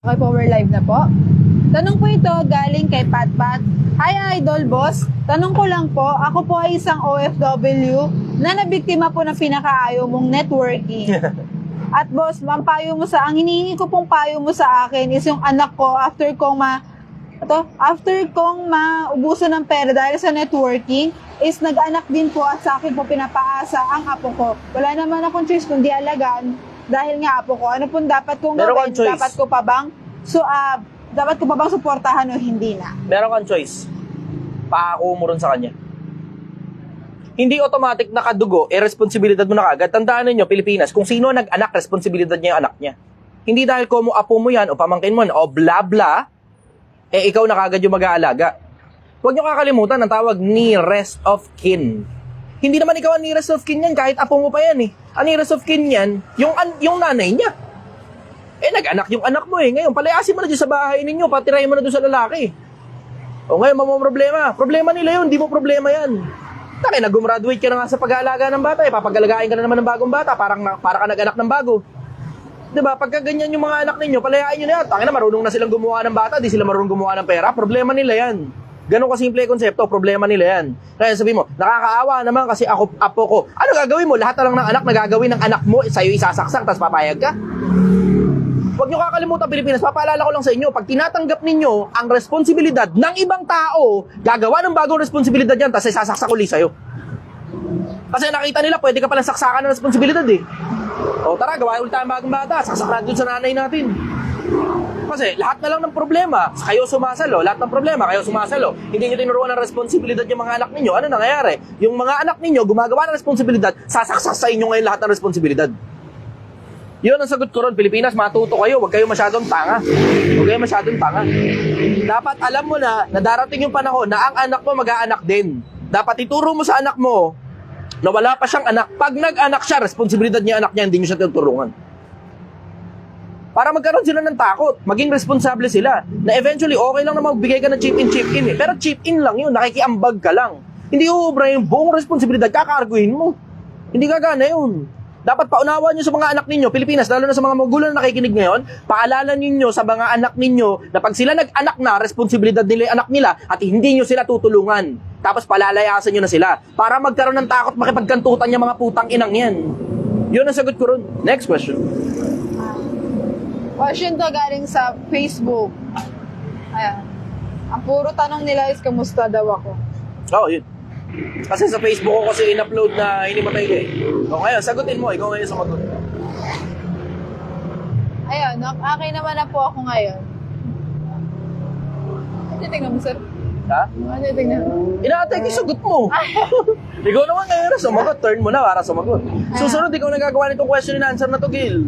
Okay po, we're live na po. Tanong po ito galing kay Patpat. Hi Idol Boss, tanong ko lang po, ako po ay isang OFW na nabiktima po ng pinakaayaw mong networking. At boss, ang hinihingi ko pong payo mo sa akin is yung anak ko after kong maubusan ng pera dahil sa networking, is nag-anak din po at sa akin po pinapaasa ang apo ko. Wala naman akong choice kundi alagaan dahil nga apo ko. Ano pong dapat kong gawin? Dapat ko pa bang suportahan o hindi na? Meron kang choice. Paako mo rin sa kanya. Hindi automatic nakadugo, responsibilidad mo na kagad. Tandaan ninyo, Pilipinas, kung sino nag-anak, responsibilidad niya yung anak niya. Hindi dahil ko mo apo mo yan, o pamangkin mo yan, o bla bla, ikaw na kagad yung mag-aalaga. Huwag niyo kakalimutan ang tawag nearest of kin. Hindi naman ikaw ang nearest of kin yan, kahit apo mo pa yan eh. Ang nearest of kin yan, yung nanay niya. Nag-anak yung anak mo eh. Ngayon, palayasin mo na dyan sa bahay ninyo, patirahin mo na doon sa lalaki. O ngayon, problema. Problema nila yun, di mo problema yan. Taki, nag-graduate ka na nga sa pag-aalaga ng bata, papag-alagain ka na naman ng bagong bata, para ka nag-anak ng bago. Diba? Pagka ganyan yung mga anak ninyo, palayain nyo na yan. Taki na, marunong na silang gumawa ng bata, di sila marunong gumawa ng pera, problema nila yan. Ganun kasimple konsepto, problema nila yan. Kaya sabihin mo, nakakaawa naman kasi apo ko. Ano gagawin mo? Lahat na lang ng anak na gagawin ng anak mo, sa'yo isasaksak, tapos papayag ka? Huwag niyo kakalimutan, Pilipinas, papaalala ko lang sa inyo, pag tinatanggap ninyo ang responsibilidad ng ibang tao, gagawa ng bagong responsibilidad yan, tapos isasaksak uli sa'yo. Kasi nakita nila, pwede ka palang saksakan ng responsibilidad eh. O tara, gawa ulit tayong bagong bata, saksak natin sa nanay natin. Kasi lahat na lang ng problema, kayo sumasalo, lahat ng problema, kayo sumasalo. Hindi nyo tinuruan ng responsibilidad yung mga anak ninyo. Ano nangyayari? Yung mga anak ninyo, gumagawa ng responsibilidad, sasaksak sa inyo ngayon lahat ng responsibilidad. Yun ang sagot ko ron, Pilipinas, matuto kayo, huwag kayo masyadong tanga. Huwag kayo masyadong tanga. Dapat alam mo na darating yung panahon na ang anak mo mag-aanak din. Dapat ituro mo sa anak mo na wala pa siyang anak. Pag nag-anak siya, responsibilidad niya anak niya, hindi niyo siya tutulungan. Para magkaroon sila ng takot, maging responsable sila. Na eventually, okay lang na magbigay ka ng chip-in eh. Pero chip-in lang yun, nakikiambag ka lang. Hindi uubra yung buong responsibilidad, kakarguhin mo. Hindi gagana yun. Dapat paunawan nyo sa mga anak ninyo, Pilipinas, lalo na sa mga magulang na nakikinig ngayon, paalala ninyo sa mga anak ninyo na pag sila nag-anak na, responsibilidad nila yung anak nila at hindi nyo sila tutulungan. Tapos palalayasan nyo na sila para magkaroon ng takot makipagkantutan yung mga putang inang yan. Yun ang sagot ko ron. Next question. Question to galing sa Facebook. Ayan. Ang puro tanong nila is kamusta daw ako. Oo, yun. Kasi sa Facebook ko kasi in-upload na hinimatay ka eh. O ngayon, sagutin mo. Ikaw ngayon sumagot. Ayun, okay naman na po ako ngayon. Ano tingnan mo, sir? Ha? Ano tingnan mo? Inaatay ko yung sagot mo. Ikaw naman ngayon na sumagot. Turn mo na para sumagot. Susunod, ikaw nagagawa nitong question and answer na to, Gil.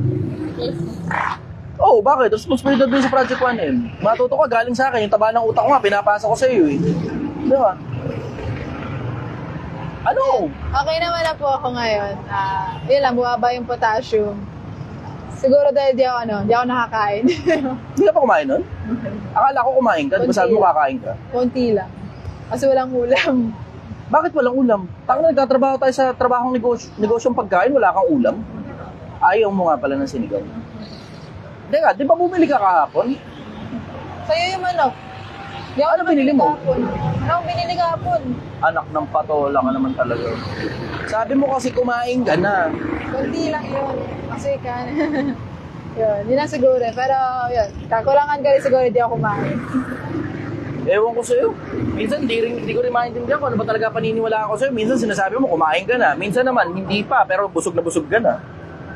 Oh, bakit? Responsibilidad din sa Project 1M. Matuto ka, galing sa akin. Yung taba ng utak ko nga, pinapasa ko sa iyo eh. Di ba? Ano? Okay naman na po ako ngayon. Yun lang, bumaba yung potassium. Siguro dahil di ako nakakain. Hindi ka pa kumain nun? Akala ko kumain ka. Di ba sabi mo kakain ka? Konti lang. Kasi walang ulam. Bakit walang ulam? Taka na nagtatrabaho tayo sa trabahong negosyong pagkain, wala kang ulam. Ayaw mo nga pala ng sinigaw. Teka, di ba bumili ka kahapon? Sa'yo yung manok. Ano binili mo? Ano binili kahapon? Anak ng patola ka naman talaga. Sabi mo kasi kumain ka na. Kunti lang yun. Kasi yun ang siguro. Pero yun, kakulangan ka rin siguro di ako kumain. Ewan ko sa'yo. Minsan hindi ko rin maintindihan kung ano ba talaga paniniwala ako sa'yo. Minsan sinasabi mo kumain ka na. Minsan naman hindi pa pero busog na busog ka na.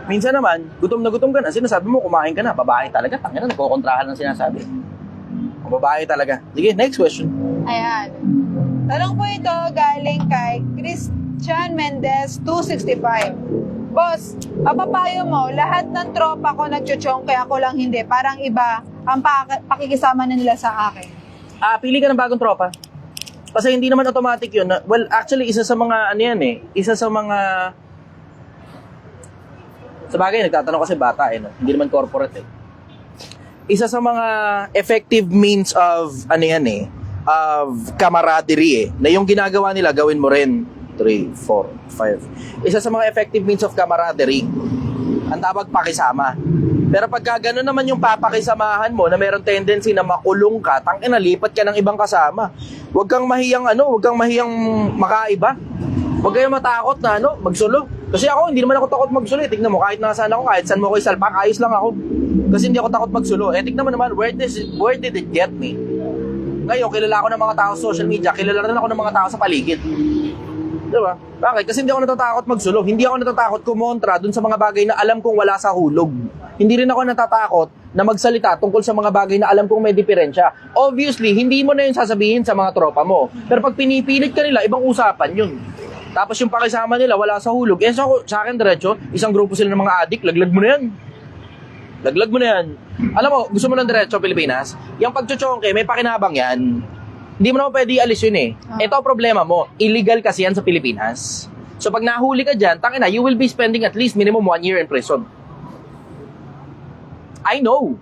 Minsan naman gutom na gutom ka na. Sinasabi mo kumain ka na. Babae talaga. Tangina na nagkokontrahan ng sinasabi. Babae talaga. Sige, next question. Ayan. Tanong po ito galing kay Christian Mendez 265. Boss, papapayo mo, lahat ng tropa ko nagchuchong kaya ako lang hindi. Parang iba ang pakikisama na nila sa akin. Pili ka ng bagong tropa. Kasi hindi naman automatic yun. Well, actually, isa sa mga, ano yan eh, isa sa mga, sa bagay, nagtatanong kasi bata eh, no? Hindi naman corporate eh. Isa sa mga effective means of, ano yan eh, of camaraderie eh, na yung ginagawa nila, gawin mo rin. 3, 4, 5. Isa sa mga effective means of camaraderie, ang tawag pakisama. Pero pagka gano'n naman yung papakisamahan mo na meron tendency na makulong ka, tangina, lipat ka ng ibang kasama. Huwag kang mahiyang makaiba. Huwag kayong matakot na magsulo. Kasi ako, hindi naman ako takot magsulo. Tignan mo, kahit nasaan ako, kahit saan mo ko isalpak, ayos lang ako. Kasi hindi ako takot magsulo. Tignan mo naman, where did it get me? Ngayon, kilala ako ng mga tao sa social media, kilala rin ako ng mga tao sa paligid. Diba? Bakit? Kasi hindi ako natatakot magsulo. Hindi ako natatakot kumontra dun sa mga bagay na alam kong wala sa hulog. Hindi rin ako natatakot na magsalita tungkol sa mga bagay na alam kong may diferensya. Obviously, hindi mo na yun sasabihin sa mga tropa mo. Pero pag pinipilit ka nila, ibang usapan yun. Tapos yung pakisama nila, wala sa hulog. Sa akin, diretso, isang grupo sila ng mga adik, laglag mo na yan. Laglag mo na yan. Alam mo, gusto mo ng diretso, Pilipinas? Yung pagchuchongke, may pakinabang yan. Hindi mo naman pwede ialis yun eh. Ito ang problema mo. Illegal kasi yan sa Pilipinas. So pag nahuli ka dyan, tangina, you will be spending at least minimum 1 year in prison. I know.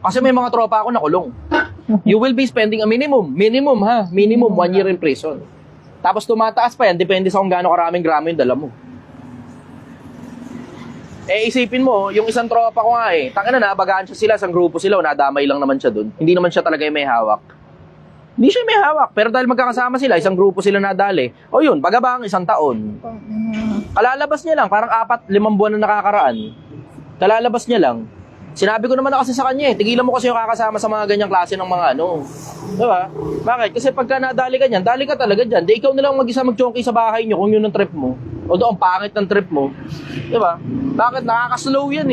Kasi may mga tropa ako nakulong. You will be spending a minimum 1 year in prison. Tapos tumataas pa yan, depende sa kung gaano karaming gramo yung dala mo. Eh isipin mo, yung isang tropa ko nga tangina na, bagaan siya sila, isang grupo sila, nadamay lang naman siya dun. Hindi naman siya talaga yung may hawak. Hindi siya may hawak, pero dahil magkakasama sila, isang grupo sila nadali, o yun, bagabang 1 taon. Kalalabas niya lang, parang 4-5 buwan na nakakaraan. Kalalabas niya lang. Sinabi ko naman na kasi sa kanya tigilan mo kasi yung kakasama sa mga ganyang klase ng mga Diba? Bakit? Kasi pagka nadali ka niyan, dali ka talaga dyan. Di ikaw na lang mag-isa mag-chonky sa bahay niyo kung yun ang trip mo. O doon, pangit ng trip mo. Diba? Bakit? Nakaka-slow yan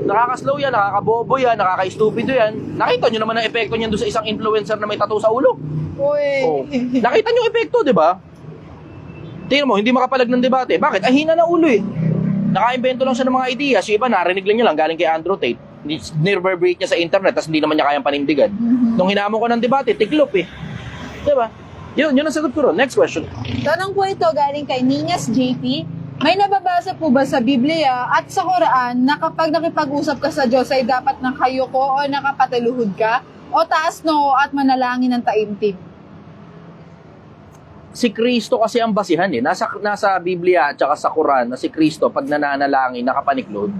Nakaka-slow yan, nakakabobo yan, nakaka-stupido yan. Nakita nyo naman ang epekto niyan doon sa isang influencer na may tattoo sa ulo. Uy. Nakita nyo yung epekto, di ba? Tingnan mo, hindi makapalag ng debate. Bakit? Hina na ulo Naka-invento lang siya ng mga ideas. Yung iba, narinig lang niya lang galing kay Andrew Tate. Nireverberate niya sa internet, tapos hindi naman niya kayang panindigan. Nung hinamon ko ng debate, tiklop Di ba? Yun ang sagot ko ron. Next question. Tanong po ito galing kay Niñas JP. May nababasa po ba sa Biblia at sa Quran na kapag nakipag-usap ka sa Diyos ay dapat nakayuko o nakapataluhod ka o taas noo at manalangin ng taimtim? Si Kristo kasi ang basihan Nasa Biblia at saka sa Quran na si Kristo pag nananalangin, nakapaniklod.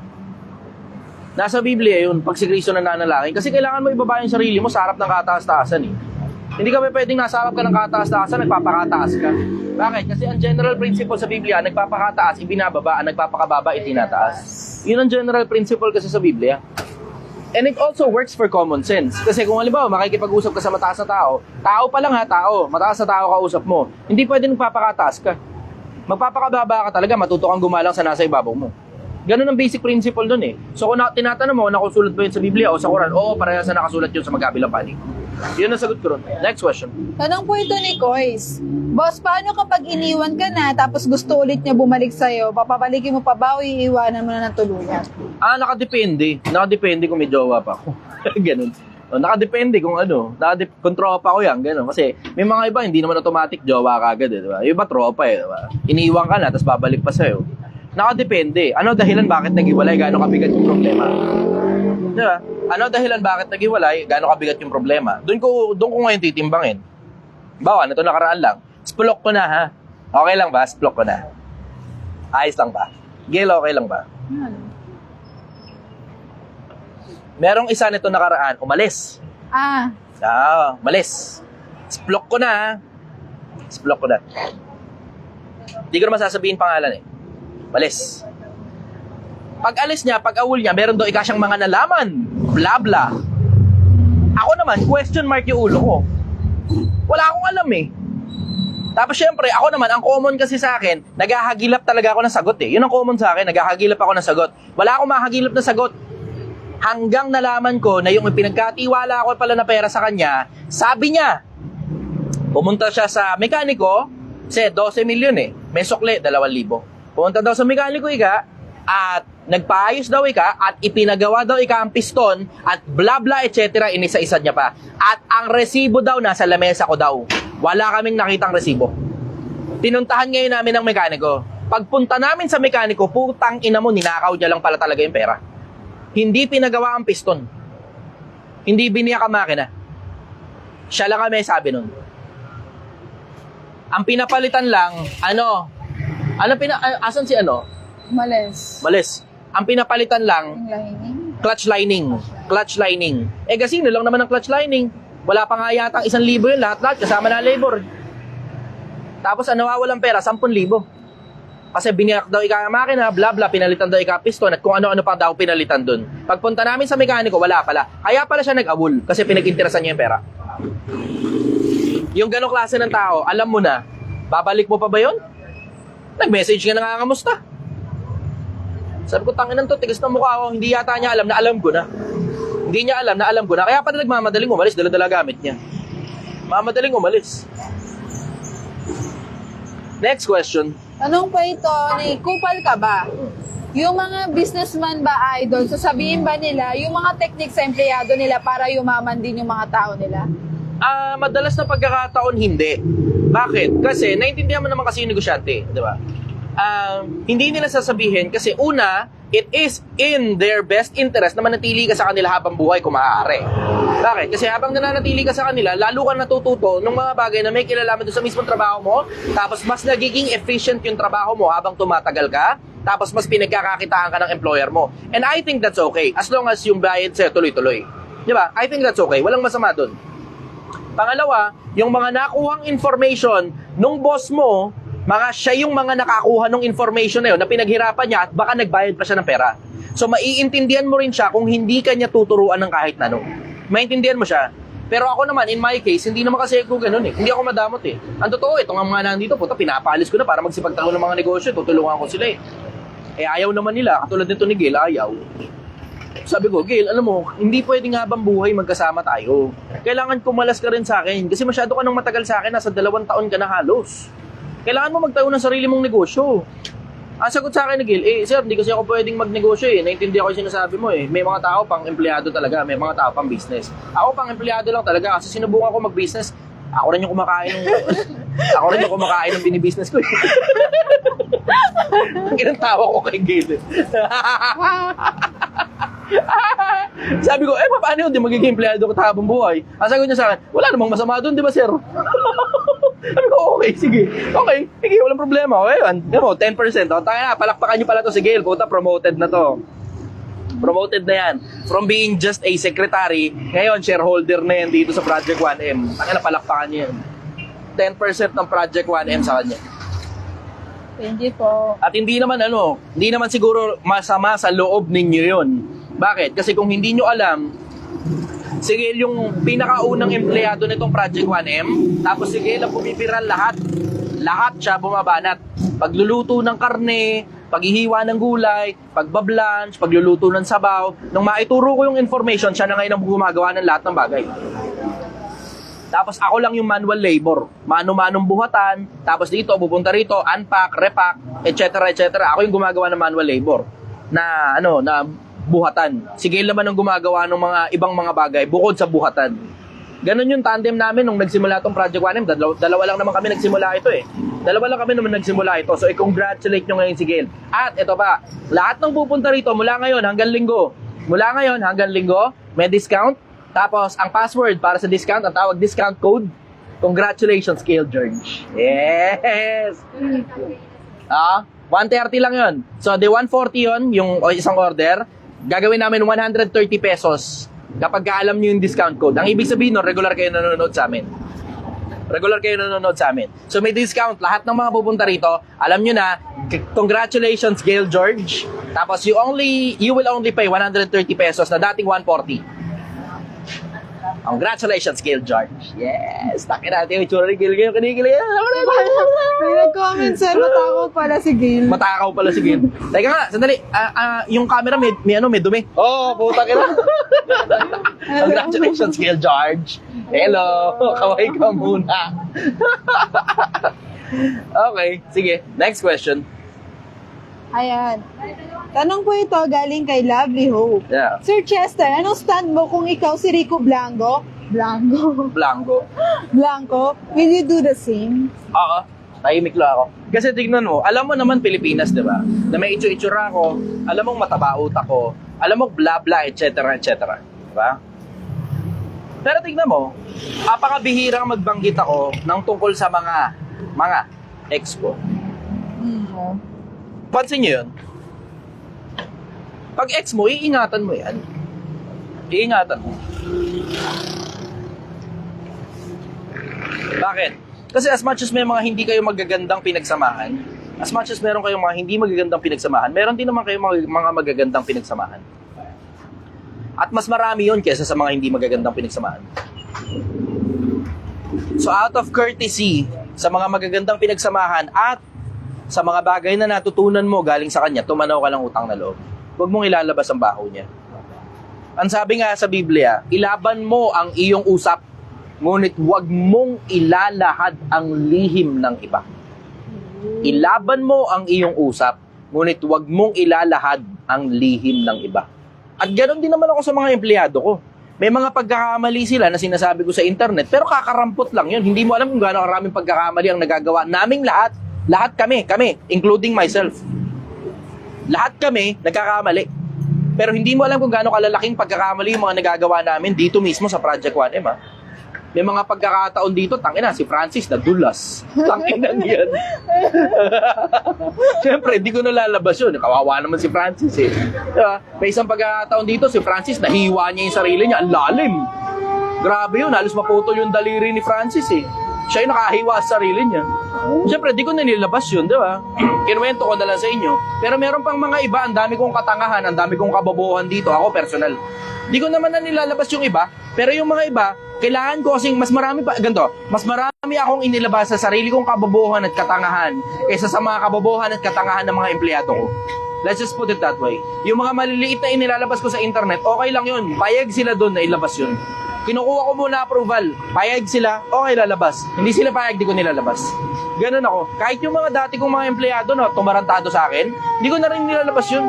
Nasa Biblia yun, pag si Kristo nananalangin. Kasi kailangan mo ibaba yung sarili mo sa harap ng kataas-taasan Hindi ka pwedeng nasa harap ka ng kataas-taasan, nagpapakataas ka. Bakit? Kasi ang general principle sa Biblia, nagpapakataas, ibinababa, ang nagpapakababa, itinataas. Yun ang general principle kasi sa Biblia. And it also works for common sense. Kasi kung halimbawa, makikipag-usap ka sa mataas na tao, tao pa lang mataas na tao kausap mo, hindi pwedeng nagpapakataas ka. Magpapakababa ka talaga, matuto kang gumalang sa nasa ibabaw mo. Ganun ang basic principle dun So kung tinatanong mo, nakasulat ba yun sa Biblia o sa Quran? Oo, parehas na nakasulat yun sa magkabilang panig. Yun ang sagot ko ron. Next question. Tanong po ito ni Kois. Boss, paano kapag iniwan ka na tapos gusto ulit niya bumalik sa'yo? Papabalikin mo pa ba o iiwanan mo na ng tuluyan? Nakadepende. Nakadepende kung may jowa pa ako. Ganun. Nakadepende kung kung tropa ko yan, ganun. Kasi may mga iba, hindi naman automatic jowa ka agad diba? Yung iba tropa diba? Iniiwan ka na, tapos babalik pa sa'yo. Nakadepende. Ano dahilan bakit naghiwalay? Gaano kabigat yung problema? Diba? Ano dahilan bakit naghiwalay? Gaano kabigat yung problema? Doon ko ngayon titimbangin. Bawa, na ito nakaraan lang. Splok ko na ha. Okay lang ba? Splok ko na. Ayos lang ba? Gil, okay lang ba? Merong isa nito nakaraan, umalis. Umalis. Splok ko na ha. Splok ko na. Hindi ko naman sasabihin pangalan Umalis. Pag alis niya, pag awol niya, meron daw ikasyang mga nalaman. Bla bla. Ako naman, question mark yung ulo ko. Wala akong alam Tapos syempre, ako naman, ang common kasi sa akin, naghahagilap talaga ako ng sagot Yun ang common sa akin, naghahagilap ako ng sagot. Wala akong mahagilap na sagot. Hanggang nalaman ko na yung pinagkatiwala ko pala na pera sa kanya, sabi niya, pumunta siya sa mekaniko, kasi 12 milyon may sukle, 2,000. Pumunta daw sa mekaniko at nagpaayos daw at ipinagawa daw ang piston at bla bla etc. Inisa-isa niya pa. At ang resibo daw nasa lamesa ko daw. Wala kaming nakitang resibo. Pinuntahan ngayon namin ng mekaniko. Pagpunta namin sa mekaniko, putang ina mo, ninakaw niya lang pala talaga yung pera. Hindi pinagawa ang piston. Hindi biniyak ang makina. Siya lang kami sabi nun. Ang pinapalitan lang, asan si Malis. Ang pinapalitan lang, Yung lahining. Clutch lining. Clutch lining. Eh, gasino lang naman ang clutch lining. Wala pa nga yata 1,000 yun, lahat-lahat, kasama na labor. Tapos, ang nawawalang pera, 10,000. Kasi biniyak daw ika ang makina, bla bla, pinalitan daw ika piston, at kung ano-ano pa daw pinalitan dun. Pagpunta namin sa mekaniko, wala pala. Kaya pala siya nag-awol, kasi pinag-interesan niya yung pera. Yung ganong klase ng tao, alam mo na, babalik mo pa ba yun? Nag-message ka na nga, kamusta? Sabi ko, tanginan to, tigas ng mukha ko, hindi yata niya alam na alam ko na. Hindi niya alam na alam ko na, kaya pala nagmamadaling umalis, dala-dala gamit niya. Mamadaling umalis. Next question. Tanong po ito, kupal ka ba? Yung mga businessman ba, idol, sasabihin ba nila yung mga techniques sa empleyado nila para yumaman din yung mga tao nila? Madalas na pagkakataon, hindi. Bakit? Kasi, naiintindihan mo naman kasi yung negosyante, di ba? Hindi nila sasabihin kasi una, it is in their best interest na manatili ka sa kanila habang buhay kung maaari. Bakit? Kasi habang nananatili ka sa kanila, lalo ka natututo ng mga bagay na may kilalaman doon sa mismong trabaho mo, tapos mas nagiging efficient yung trabaho mo habang tumatagal ka, tapos mas pinagkakakitaan ka ng employer mo. And I think that's okay, as long as yung bayad sa'yo tuloy-tuloy. Di ba? I think that's okay. Walang masama doon. Pangalawa, yung mga nakuhang information nung boss mo, siya yung mga nakakuha ng information na yun na pinaghirapan niya at baka nagbayad pa siya ng pera. So, maiintindihan mo rin siya kung hindi ka niya tuturuan ng kahit na ano. Maintindihan mo siya. Pero ako naman, in my case, hindi naman kasi ako ganun eh. Hindi ako madamot eh. Ang totoo, itong mga nandito, puta, pinapaalis ko na para magsipagtalo ng mga negosyo, tutulungan ko sila eh. Eh, ayaw naman nila. Katulad nito ni Gail, ayaw. Sabi ko, Gail, alam mo, hindi pwedeng habang buhay magkasama tayo. Kailangan kumalas ka rin sa akin. Kasi masyado ka nang matagal sa akin, nasa 2 taon ka na halos. Kailangan mo magtayo ng sarili mong negosyo. Ang sagot sa akin ni Gil, sir, hindi kasi ako pwedeng magnegosyo eh. Naintindihan ko yung sinasabi mo eh. May mga tao pang empleyado talaga, may mga tao pang business. Ako pang empleyado lang talaga kasi sinubukan ko mag-business. Ako rin yung kumakain ng binibusiness ko eh. Ginantawa ko kay Gil. Sabi ko, paano yun? Di magiging empleyado ko habang buhay. Ang sagot niya sa akin, wala namang masama doon, di ba sir? Sabi ko, okay, sige. Okay, sige, walang problema. Okay, yun. 10%. O, tayo na, palakpakan nyo pala to si Gail. Puta, promoted na to. Promoted na yan. From being just a secretary, ngayon, shareholder na yan dito sa Project 1M. Tayo na, palakpakan nyo yan. 10% ng Project 1M sa kanya. Thank you po. At hindi naman siguro masama sa loob ninyo yun. Bakit? Kasi kung hindi nyo alam, si Gail yung pinakaunang empleyado nitong Project 1M, tapos si Gail ang bumipiral lahat. Lahat siya bumabanat. Pagluluto ng karne, paghihiwa ng gulay, pagbablanch, pagluluto ng sabaw. Nung maituro ko yung information, siya na ngayon ang gumagawa ng lahat ng bagay. Tapos ako lang yung manual labor. Mano-manong buhatan, tapos dito, pupunta rito, unpack, repack, etc. Ako yung gumagawa ng manual labor. Na buhatan. Si Gail naman ang gumagawa ng mga ibang mga bagay bukod sa buhatan. Ganon yung tandem namin nung nagsimula itong Project 1M. Dalawa lang naman kami nagsimula ito eh. Dalawa lang kami naman nagsimula ito. So, i-congratulate nyo ngayon si Gail. At ito pa, lahat ng pupunta rito mula ngayon hanggang linggo. Mula ngayon hanggang linggo, may discount. Tapos, ang password para sa discount, ang tawag discount code, congratulations, Gail George. Yes! 130 lang yun. So, the 140 yun, yung isang order. Gagawin namin 130 pesos kapag alam nyo yung discount code. Ang ibig sabihin nun, regular kayo nanonood sa amin. Regular kayo nanonood sa amin. So may discount. Lahat ng mga pupunta rito, alam nyo na, congratulations Gail George. Tapos you will only pay 130 pesos na dating 140. Congratulations, Gail George. Yes! Takin natin yung itsura ni Gail. Kinikilig. May nag-comment, sir, matakaw pala si Gail. Matakaw pala si Gail. Teka nga, sandali. Yung camera may dumi. Puta ka na. Congratulations, Gail George. Hello. Kaway ka muna. Okay, sige. Next question. Ayan. Tanong po ito galing kay Lovely Hope. Yeah. Sir Chester, anong stand mo kung ikaw si Rico Blanco? Blanco. Will you do the same? Oo. Tahimik lang ako. Kasi tignan mo, alam mo naman Pilipinas, di ba? Na may itsura ko, alam mong mataba utak ko, alam mo bla bla, etc. Di ba? Pero tignan mo, apakabihirang magbanggit ako ng tungkol sa mga ex ko. Pansin nyo yun? Pag ex mo, iingatan mo yan. Iingatan mo. Bakit? Kasi as much as may mga hindi kayo magagandang pinagsamahan, as much as meron kayong mga hindi magagandang pinagsamahan, meron din naman kayong mga magagandang pinagsamahan. At mas marami yon kesa sa mga hindi magagandang pinagsamahan. So out of courtesy sa mga magagandang pinagsamahan at sa mga bagay na natutunan mo galing sa kanya, tumanaw ka ng utang na loob. Huwag mong ilalabas ang baho niya. Ang sabi nga sa Biblia, ilaban mo ang iyong usap, ngunit huwag mong ilalahad ang lihim ng iba. Ilaban mo ang iyong usap, ngunit huwag mong ilalahad ang lihim ng iba. At ganoon din naman ako sa mga empleyado ko. May mga pagkakamali sila na sinasabi ko sa internet, pero kakarampot lang yun. Hindi mo alam kung gaano karaming pagkakamali ang nagagawa naming lahat. Lahat kami, including myself. Lahat kami nagkakamali. Pero hindi mo alam kung gaano kalalaking pagkakamali yung mga nagagawa namin dito mismo sa Project 1M, ha? May mga pagkakataon dito, tangina, si Francis nadulas. Tangina niyan. Siyempre, hindi ko nalalabas yun. Kawawa naman si Francis, eh. Diba? May isang pagkakataon dito, si Francis, nahiwa niya yung sarili niya. Ang lalim. Grabe yun, halos maputol yung daliri ni Francis, eh. Siya yung nakahiwa sa sarili niya. Siyempre, di ko na nilabas yun, di ba? Kinuwento ko na lang sa inyo. Pero meron pang mga iba, ang dami kong katangahan, ang dami kong kabobohan dito, ako personal. Di ko naman na nilalabas yung iba, pero yung mga iba, kailangan ko kasing mas marami pa, ganito, mas marami akong inilabas sa sarili kong kabobohan at katangahan kaysa sa mga kabobohan at katangahan ng mga empleyado ko. Let's just put it that way. Yung mga maliliit na inilalabas ko sa internet, okay lang yun. Payag sila doon na ilabas yun. Kinukuha ko muna approval. Payag sila, okay lalabas. Hindi sila payag, di ko nilalabas. Ganun ako. Kahit yung mga dati kong mga empleyado na tumarantado sa akin, di ko na rin nilalabas yun.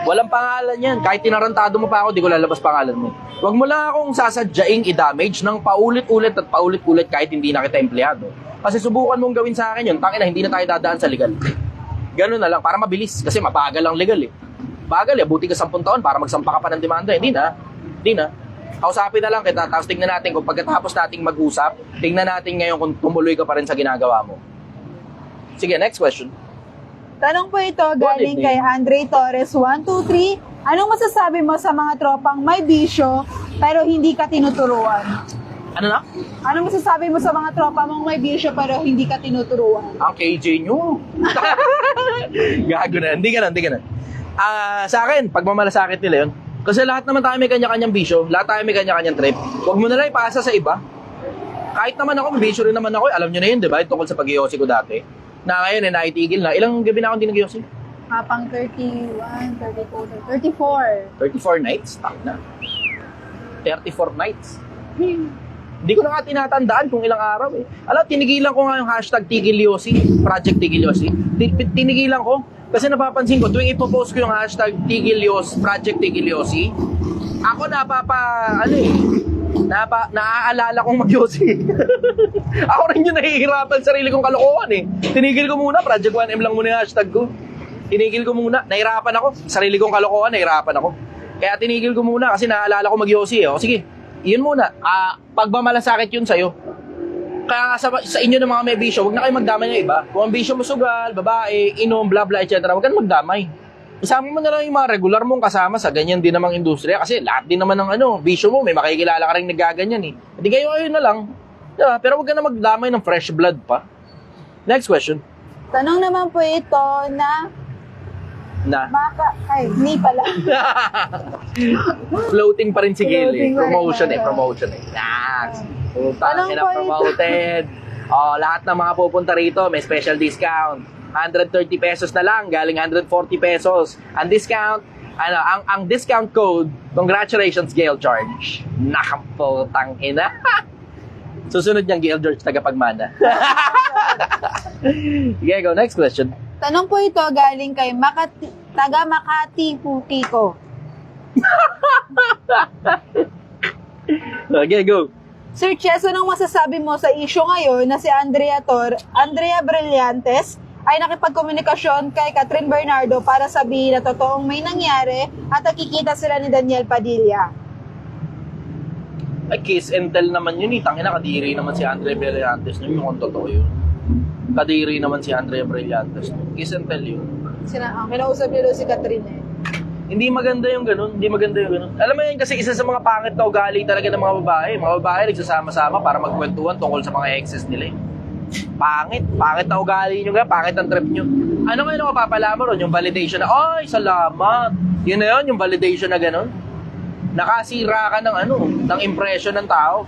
Walang pangalan yan. Kahit tinarantado mo pa ako, di ko lalabas pangalan mo. Huwag mo lang akong sasadyaing i-damage ng paulit-ulit at paulit-ulit kahit hindi na kita empleyado. Kasi subukan mong gawin sa akin yun, tangina, hindi na tayo dadaan sa legal. Ganun na lang, para mabilis. Kasi mabagal ang legal, eh. Bagal, eh. Buti ka 10 taon para magsampa ka pa ng demanda. Hindi na. Kausapin na lang kita, tapos tingnan natin kung pagkatapos nating mag-usap, tingnan natin ngayon kung tumuloy ka pa rin sa ginagawa mo. Sige, next question. Tanong po ito galing kay Andre Torres 123. Anong masasabi mo sa mga tropang may bisyo pero hindi ka tinuturuan? Ano na? Anong masasabi mo sa mga tropa mong may bisyo pero hindi ka tinuturuan? Ang KJ nyo. Gago na. Hindi ka na. Sa akin, pagmamalasakit nila yun. Kasi lahat naman tayo may kanya-kanyang bisyo. Lahat tayo may kanya-kanyang trip. Huwag mo na lang ipasa sa iba. Kahit naman ako, may bisyo rin naman ako. Alam nyo na yun, di ba? Tungkol sa pag-iossi ko dati. Na ngayon, naitigil na. Ilang gabi na akong hindi nag-iossi? Pang 31, 34, 34. 34 nights? Tak na. 34 nights. Hindi ko na nga tinatandaan kung ilang araw, eh. Alam, tinigilan ko nga yung hashtag Tigilyosi, Project Tigilyosi. Tinigilan ko. Kasi napapansin ko, tuwing ipopost ko yung hashtag Project Tigilyosi, ako naaalala kong mag-yosi. Ako rin yung nahihirapan sarili kong kalokohan, eh. Tinigil ko muna, Project 1M lang muna yung hashtag ko. Tinigil ko muna, nahirapan ako. Sarili kong kalokohan, nahirapan ako. Kaya tinigil ko muna kasi naaalala ko mag-yosi, eh. O sige, yun muna. Pagmamalasakit yun sa'yo. Kaya sa inyo ng mga may bisyo, huwag na kayo magdamay ng iba. Kung ang bisyo mo sugal, babae, inom, bla bla, etc. Huwag ka na magdamay. Isama mo na lang yung mga regular mong kasama sa ganyan din namang industriya. Kasi lahat din naman ng bisyo mo, may makikilala ka rin nagaganyan, eh. Hindi kayo na lang. Diba? Pero huwag ka na magdamay ng fresh blood pa. Next question. Tanong naman po ito na ni pala. Floating pa rin si Gilly. Floating pa rin. Promotion eh. Yes. Tanong po Promoted. Lahat ng mga pupunta rito, may special discount. 130 pesos na lang, galing 140 pesos. Ang discount, ang discount code, congratulations, Gail George. Nakaputang ina. Susunod niyang Gail George, tagapagmana. Sige, go. Next question. Tanong po ito galing kay taga Makati Pukiko. Okay, go. Sir Chess, anong masasabi mo sa issue ngayon na si Andrea Brillantes ay nakipagkomunikasyon kay Catherine Bernardo para sabihin na totoong may nangyari at nakikita sila ni Daniel Padilla? Ay, kiss and tell naman yun, eh. Tangina, kadiri naman si Andrea Brillantes. Yung mukhang totoo yun. Kadiri naman si Andrea Brillantes. Kiss and tell yun. Kinausap niyo daw si Catherine, eh. Hindi maganda yung ganun. Hindi maganda yung ganun. Alam mo yan kasi isa sa mga pangit na ugali talaga ng mga babae. Mga babae nagsasama-sama para magkwentuhan tungkol sa mga exes nila. Pangit. Pangit na ugali nyo nga. Pangit ang trip nyo. Ano ngayon ang mapapala mo ron? Yung validation na, ay, salamat. Yun na yun, yung validation na ganun. Nakasira ka ng ng impression ng tao.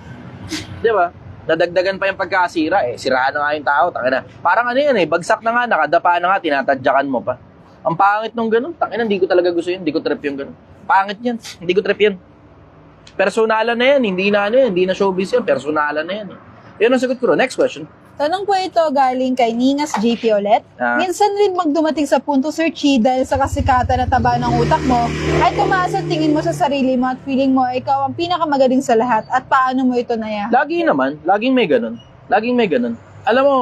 Di ba? Nadagdagan pa yung pagkasira eh. Siraan na nga yung tao. Tangina. Parang yan eh. Bagsak na nga, nakadapa na nga, tinatadyakan mo pa. Ang pangit nung ganun. Tangina, hindi ko talaga gusto yun. Hindi ko trip yung ganun. Pangit yan. Hindi ko trip yan. Personalan na yan. Hindi na hindi na showbiz yan. Personalan na yan. Yan ang sagot ko. Next question. Tanong po ito galing kay Ningas JP ulit. Minsan rin magdumating sa punto, Sir Chi, dahil sa kasikatan na taba ng utak mo, ay tumaas ang tingin mo sa sarili mo at feeling mo ikaw ang pinakamagaling sa lahat at paano mo ito naya? Lagi naman. Laging may ganun. Laging may ganun. Alam mo,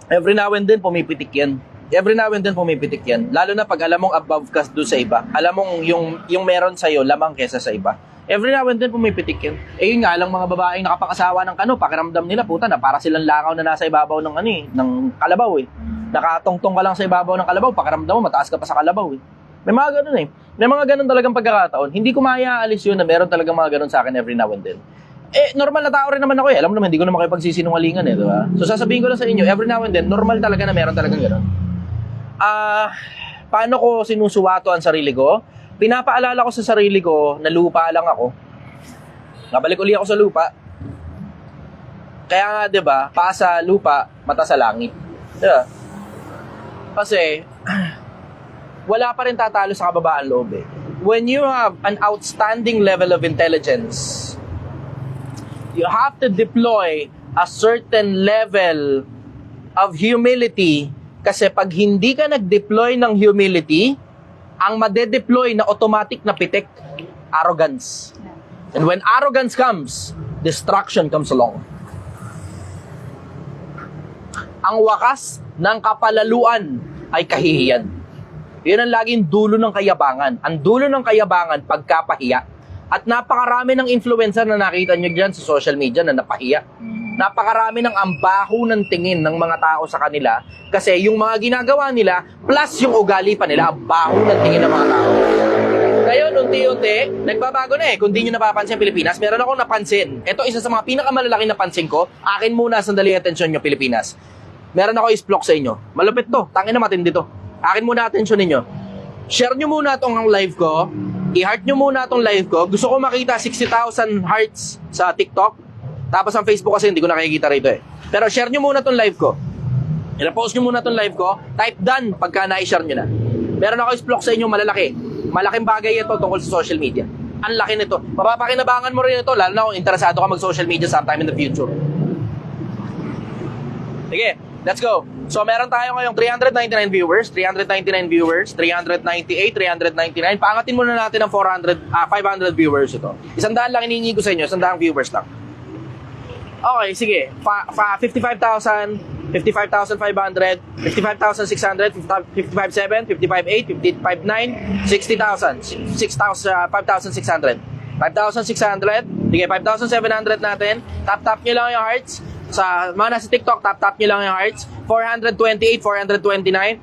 every now and then pumipitik yan. Every now and then pumipitik yan. Lalo na pag alam mong above ka doon sa iba. Alam mong yung meron sa'yo, lamang kesa sa iba. Every now and then pumipitik yan. Eh yun nga lang mga babaeng nakapakasawa ng pakiramdam nila, puta na para silang langaw na nasa ibabaw ng kalabaw eh. Nakatongtong ka lang sa ibabaw ng kalabaw, pakiramdam mo mataas ka pa sa kalabaw eh. May mga ganun eh. May mga ganun talagang pagkakataon. Hindi ko maaalis yun na meron talagang mga ganun sa akin every now and then. Eh, normal na tao rin naman ako eh. Alam mo naman, hindi ko naman kayo pagsisinungalingan eh, di ba? So sasabihin ko lang sa inyo, every now and then, normal talaga na meron talagang ganun. Paano ko sinusuwato ang sarili ko? Pinapaalala ko sa sarili ko na lupa lang ako. Nabalik uli ako sa lupa. Kaya nga, 'di ba? Paa sa lupa, mata sa langit. Diba? Kasi wala pa rin tatalo sa kababaan loob eh. When you have an outstanding level of intelligence, you have to deploy a certain level of humility. Kasi pag hindi ka nag-deploy ng humility, ang made-deploy na automatic na pitik, arrogance. And when arrogance comes, destruction comes along. Ang wakas ng kapalaluan ay kahihiyan. Yun ang laging dulo ng kayabangan. Ang dulo ng kayabangan, pagkapahiya. At napakarami ng influencer na nakita nyo dyan sa social media na napahiya. Napakarami ng ambaho ng tingin ng mga tao sa kanila kasi yung mga ginagawa nila plus yung ugali pa nila, ambaho ng tingin ng mga tao. Ngayon, unti-unti, nagbabago na eh. Kung di nyo napapansin Pilipinas, meron akong napansin. Ito, isa sa mga pinakamalalaking napansin ko. Akin muna, sandali atensyon nyo Pilipinas. Meron ako isplok sa inyo. Malupit to. Tangin na matindi to. Akin muna atensyon ninyo. Share nyo muna itong live ko. I-heart nyo muna itong live ko. Gusto ko makita 60,000 hearts sa TikTok. Tapos ang Facebook kasi hindi ko nakikita rito eh. Pero share nyo muna itong live ko. I-post nyo muna itong live ko. Type done pagka na-share nyo na. Meron ako isplok sa inyo malalaki. Malaking bagay ito tungkol sa social media. Ang laki nito. Mapapakinabangan mo rin ito lalo na kung interesado ka mag-social media sometime in the future. Sige, let's go. So meron tayo ngayong 399 viewers, 399 viewers, 398, 399. Paangatin muna natin ng 500 viewers ito. 100 lang hinihingi ko sa inyo, 100 viewers lang. Okay, sige. 55,000, 55,500, 55,600, 55,700, 55,800, 55,900, 60,000, 5,600. 5,600, sige, 5,700 natin. Tap-tap nyo lang yung hearts. Sa mga nasa TikTok, tap-tap nyo lang yung hearts. 428, 429,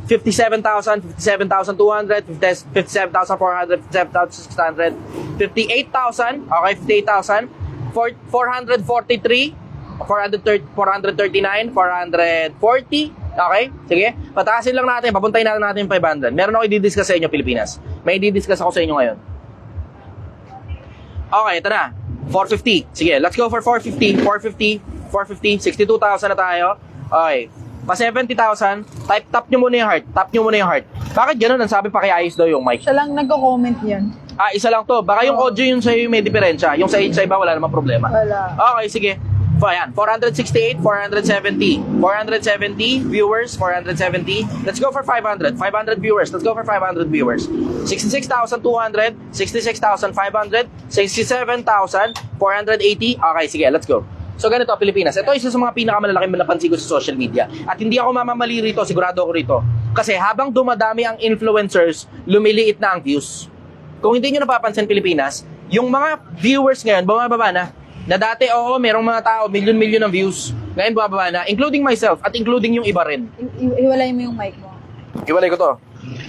57,000, 57,200, 57,400, 57,600, 58,000, okay, 58,000, 443, 439, 440, okay, sige, pataasin lang natin, papuntahin natin yung 500. Meron ako i-discuss sa inyo, Pilipinas. May i-discuss ako sa inyo ngayon. Okay, ito na. 450. Sige, let's go for 450. 450, 62,000 na tayo. Okay. Pa 70,000, tap nyo muna yung heart. Tap nyo muna yung heart. Bakit ganun? Ang sabi pa kay ayos daw yung mic. Siya lang nagko-comment yan. Isa lang to. Baka yung audio yun sa'yo may diferensya. Yung sa iba, wala namang problema. Wala. Okay, sige. Ayan, 468, 470. 470 viewers, 470. Let's go for 500. 500 viewers. Let's go for 500 viewers. 66,200, 66,500, 67,480. Okay, sige, let's go. So ganito, Pilipinas. Ito isa sa mga pinakamalalaking napansin ko sa social media. At hindi ako mamamali rito, sigurado ako rito. Kasi habang dumadami ang influencers, lumiliit na ang views. Kung hindi nyo napapansin, Pilipinas, yung mga viewers ngayon, bumababa na. Na dati, merong mga tao, milyon-milyon ng views. Ngayon, bumababa na. Including myself at including yung iba rin. Hiwalay mo yung mic mo. Hiwalay ko to.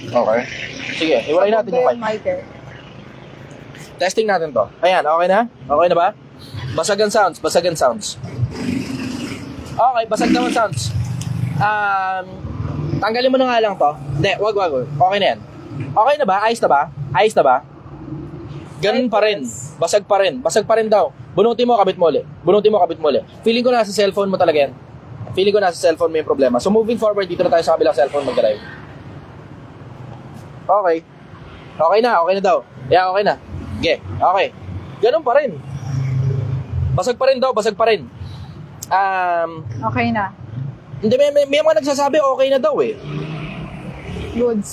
Okay. Sige, iwalay natin yung mic. Mic. Testing natin to. Ayan, okay na? Okay na ba? Basag ang sounds, basag ang sounds. Okay, basag naman sounds. Tanggalin mo na nga lang to. Hindi, wag. Okay na yan. Okay na ba? Ayos na ba? Ayos na ba? Ganun pa rin. Basag pa rin. Basag pa rin daw. Bunutin mo, kabit mo ulit. Bunutin mo, kabit mo ulit. Feeling ko nasa cellphone mo talaga yan. Feeling ko nasa cellphone mo yung problema. So moving forward, dito na tayo sa kabilang cellphone mag-drive. Okay. Okay na daw. Yeah, okay na. Okay. Ganun pa rin. Basag pa rin daw, basag pa rin. Okay na. Hindi, may mga nagsasabi okay na daw eh. Goods.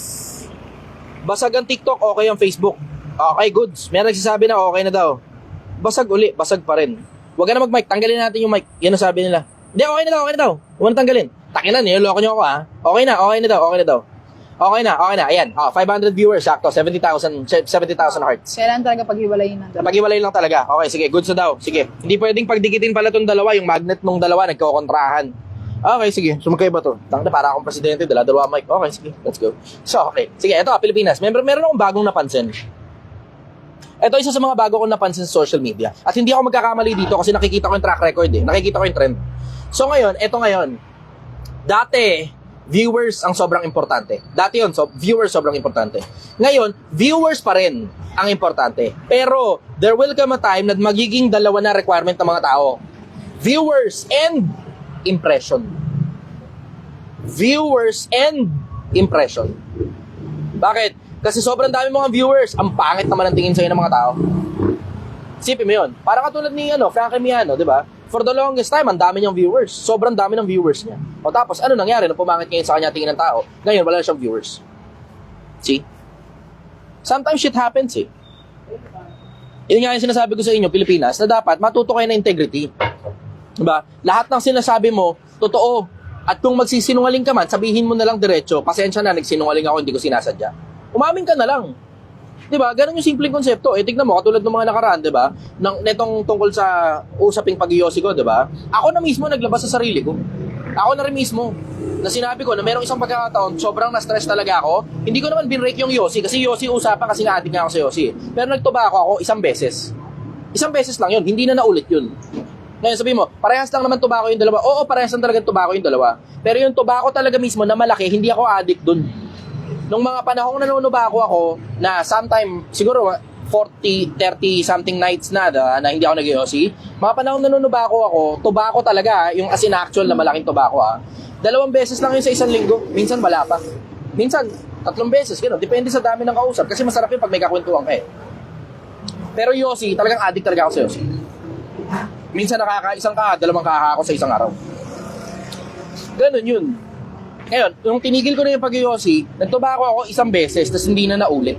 Basag ang TikTok, okay ang Facebook. Okay, goods. May nagsasabi na okay na daw. Basag uli, basag pa rin. Huwag ka na mag-mic, tanggalin natin yung mic. Yan ang sabi nila. Hindi, okay na daw. Huwag na tanggalin. Takinan, niloloko nyo ako ha. Okay na daw. Okay na. Ayan, 500 viewers, sakto. 70,000 hearts. Kailan talaga paghiwalayin ng dalawa? Pag-iwalay lang talaga. Okay, sige, goods na daw. Sige. Hindi pwedeng pagdikitin pala tong dalawa, yung magnet nung dalawa, nagkokontrahan. Okay, sige. Sumakay ba to? Tangina, para akong presidente, dalawa mic. Okay, sige. Let's go. So, okay. Sige, ito, Pilipinas. Meron akong bagong napansin. Ito isa sa mga bago kong napansin sa social media. At hindi ako magkakamali dito kasi nakikita ko yung track record eh. Nakikita ko yung trend. So ngayon, dati, viewers ang sobrang importante. Dati yun, viewers sobrang importante. Ngayon, viewers pa rin ang importante. Pero, there will come a time na magiging dalawa na requirement ng mga tao. Viewers and impression. Viewers and impression. Bakit? Kasi sobrang dami mga viewers, ang pangit naman ang tingin sa'yo ng mga tao. Isipin mo yun. Parang katulad ni Frankie Miano, di ba? For the longest time, ang dami niyang viewers. Sobrang dami ng viewers niya. O tapos, ano nangyari nung pumangit ngayon sa kanya tingin ng tao? Ngayon, wala na siyang viewers. See? Sometimes shit happens eh. Yun nga yung sinasabi ko sa inyo, Pilipinas, na dapat matuto kayo ng integrity. Diba? Lahat ng sinasabi mo, totoo. At kung magsisinungaling ka man, sabihin mo na lang diretso, pasensya na, nagsinungaling ako, hindi ko sinasadya. Umamin ka na lang. 'Di ba? Ganun yung simpleng konsepto. Tignan mo katulad ng mga nakaraan, 'di ba? Netong tungkol sa usaping pag-iyosi ko, 'di ba? Ako na mismo naglabas sa sarili ko. Ako na rin mismo na sinabi ko na merong isang pagkakataon, sobrang na-stress talaga ako. Hindi ko naman binrake yung yosi kasi yosi usapan kasi nga adik nga ako sa yosi. Pero nagtubako ako isang beses. Isang beses lang 'yun, hindi na naulit 'yun. Ngayon sabihin mo, parehas lang naman tubako yung dalawa. Oo, parehas lang talaga tubako yung dalawa. Pero yung tubako talaga mismo na malaki, hindi ako addict dun. Nung mga panahong nanunubako ako, na sometime, siguro 40, 30 something nights na hindi ako nag-iossi, mga panahong nanunubako ako, tubako talaga, yung as in actual na malaking tubako 2 beses lang yun sa isang linggo, minsan wala pa. Minsan, 3 beses, gano'n. Depende sa dami ng kausap, kasi masarap yun pag may kakwentuhan ka eh. Pero yosi, talagang addict talaga ako sa yosi. Minsan nakakaisang ka, 2 kaka ako sa isang araw. Ganun yun. Ngayon, nung tinigil ko na yung pag-yosi, nagtubako ako 1 beses, tapos hindi na naulit.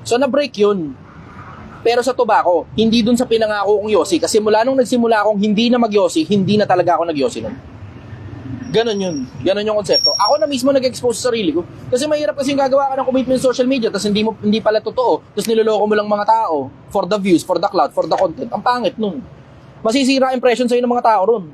So, na-break yun. Pero sa tubako, hindi dun sa pinangako kong yosi, kasi mula nung nagsimula akong hindi na mag-yosi, hindi na talaga ako nag-yosi nun. Ganon yun. Ganon yung konsepto. Ako na mismo nag-expose sa sarili ko. Kasi mahirap kasi gagawa ka ng commitment sa social media, tapos hindi pala totoo, tapos niloloko mo lang mga tao for the views, for the clout, for the content. Ang pangit nun. Masisira impression sa'yo ng mga tao ron.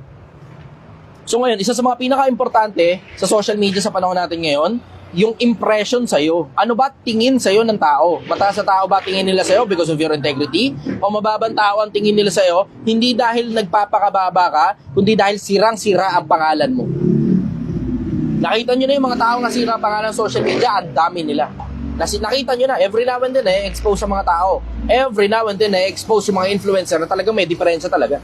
So ngayon, isa sa mga pinaka-importante sa social media sa panahon natin ngayon, yung impression sa'yo. Ano ba tingin sa'yo ng tao? Mataas na tao ba tingin nila sa'yo because of your integrity? O mababang tao ang tingin nila sa'yo, hindi dahil nagpapakababa ka, kundi dahil sirang-sira ang pangalan mo. Nakita nyo na yung mga tao na sira ang pangalan sa social media, ang dami nila. Nakita nyo na, every now and then expose sa mga tao. Every now and then expose yung mga influencer na talagang may diferensya talaga.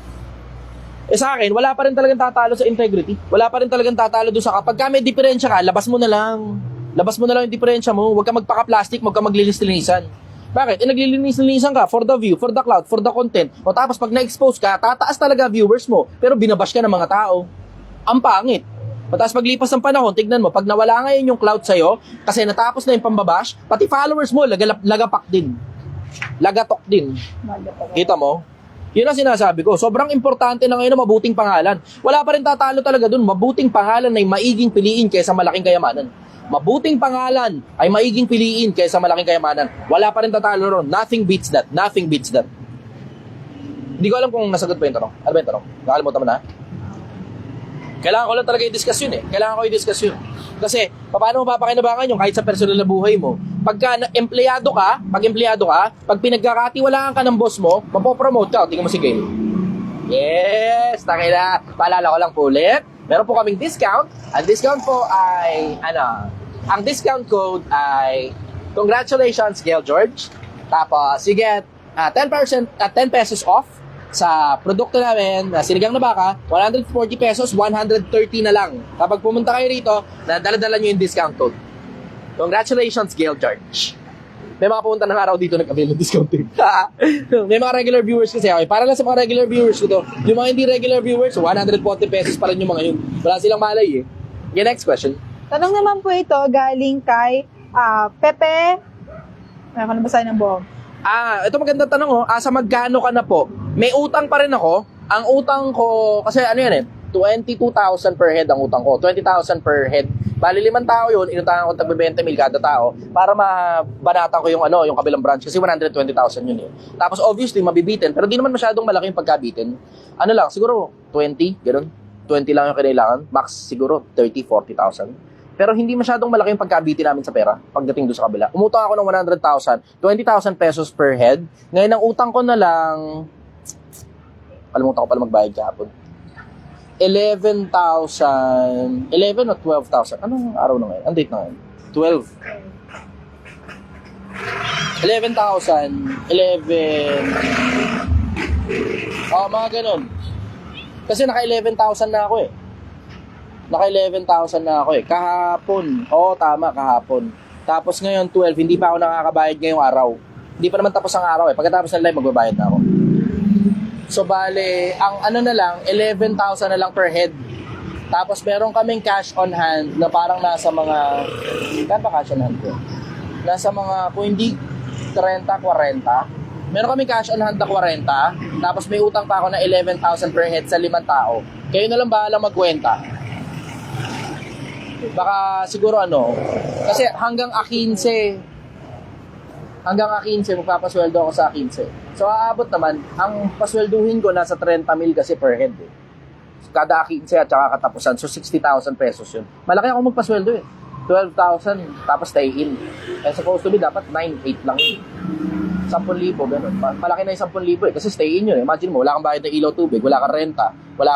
Sa akin, wala pa rin talagang tatalo sa integrity. Wala pa rin talagang tatalo doon sa kapag may diferensya ka, labas mo na lang. Labas mo na lang yung diferensya mo. Huwag ka magpaka-plastic, huwag ka maglinis-linisan. Bakit? Naglilinis-linisan ka for the view, for the cloud, for the content. O tapos pag na-expose ka, tataas talaga viewers mo. Pero binabash ka ng mga tao. Ang pangit. O tapos paglipas ng panahon, tignan mo, pag nawala ngayon yung cloud sa'yo, kasi natapos na yung pambabash, pati followers mo, lagapak din. Lagatok din. Kita mo? Yun ang sinasabi ko. Sobrang importante na ngayon na mabuting pangalan. Wala pa rin tatalo talaga dun. Mabuting pangalan ay maiging piliin kaysa malaking kayamanan. Mabuting pangalan ay maiging piliin kaysa malaking kayamanan. Wala pa rin tatalo ron. Nothing beats that. Nothing beats that. Hindi ko alam kung nasagot pa yung tanong. Ano ba yung tanong? Nakalimutan mo na? Kailangan ko lang talaga i-discuss yun eh. Kailangan ko i-discuss yun. Kasi, paano mo papakinabangan yung kahit sa personal na buhay mo? Pag empleyado ka, pag pinagkakatiwalaan ka ng boss mo, mapopromote ka. Tingnan mo si Gail. Yes! Takay na. Paalala ko lang po ulit. Meron po kaming discount. Ang discount po ay, ang discount code ay, congratulations, Gail George. Tapos, you get 10% at 10 pesos off sa produkto namin na sinigang na baka, 140 pesos, 130 na lang. Kapag pumunta kayo rito, dala-dala nyo yung discount code. Congratulations, Gail George. May mga pumunta ng araw dito nag-avail ng discount code. May mga regular viewers kasi okay. Para lang sa mga regular viewers ko to. Yung mga hindi regular viewers, 140 pesos pa rin yung mga yun. Wala silang malay eh. Okay, next question. Tanong naman po ito galing kay Pepe. Ano na ba sa'yo ng buong? Ito magandang tanong oh. Sa magkano ka na po? May utang pa rin ako. Ang utang ko, kasi ano yan eh, 22,000 per head ang utang ko. 20,000 per head. Bali 5 tao yun, inutangan ko tagbe 20 mil kada tao para mabanatan ko yung yung kabilang branch kasi 120,000 yun eh. Tapos obviously mabibitin, pero di naman masyadong malaki yung pagkabitin. Ano lang, siguro 20, gano'n. 20 lang yung kailangan. Max siguro 30, 40,000. Pero hindi masyadong malaki yung pagkabitin namin sa pera pagdating doon sa kabila. Umutang ako ng 100,000, 20,000 pesos per head. Ngayon ang utang ko na lang, kalimutan ko pala magbayad kahapon. 11,000, 11 o 12,000. Anong araw na ngayon? Ang date na ngayon? 12. 11,000, 11. Mga ganun. Kasi naka 11,000 na ako eh. Naka 11,000 na ako eh. Kahapon. Tama, kahapon. Tapos ngayon 12, hindi pa ako nakakabayad ngayong araw. Hindi pa naman tapos ang araw eh. Pagkatapos ng live, magbabayad na ako. So bale, ang na lang, 11,000 na lang per head. Tapos meron kaming cash on hand na parang nasa mga, kaya ba cash on hand ko? Nasa mga, kung hindi 30, 40. Meron kaming cash on hand na 40. Tapos may utang pa ako na 11,000 per head sa 5 tao. Kayo na lang bahala magkwenta. Baka siguro kasi hanggang 15 magpapasweldo ako sa 15. So aabot naman, ang paswelduhin ko nasa 30 mil kasi per head eh. So, kada 15 at saka katapusan, so 60,000 pesos yun. Malaki ako magpasweldo eh. 12,000 tapos stay in. Supposed to be dapat 9, 8 lang yun. 10,000, ganun. Malaki na yung 10,000 eh, kasi stay in yun eh. Imagine mo, wala kang bayad ng ilaw tubig, wala kang renta, wala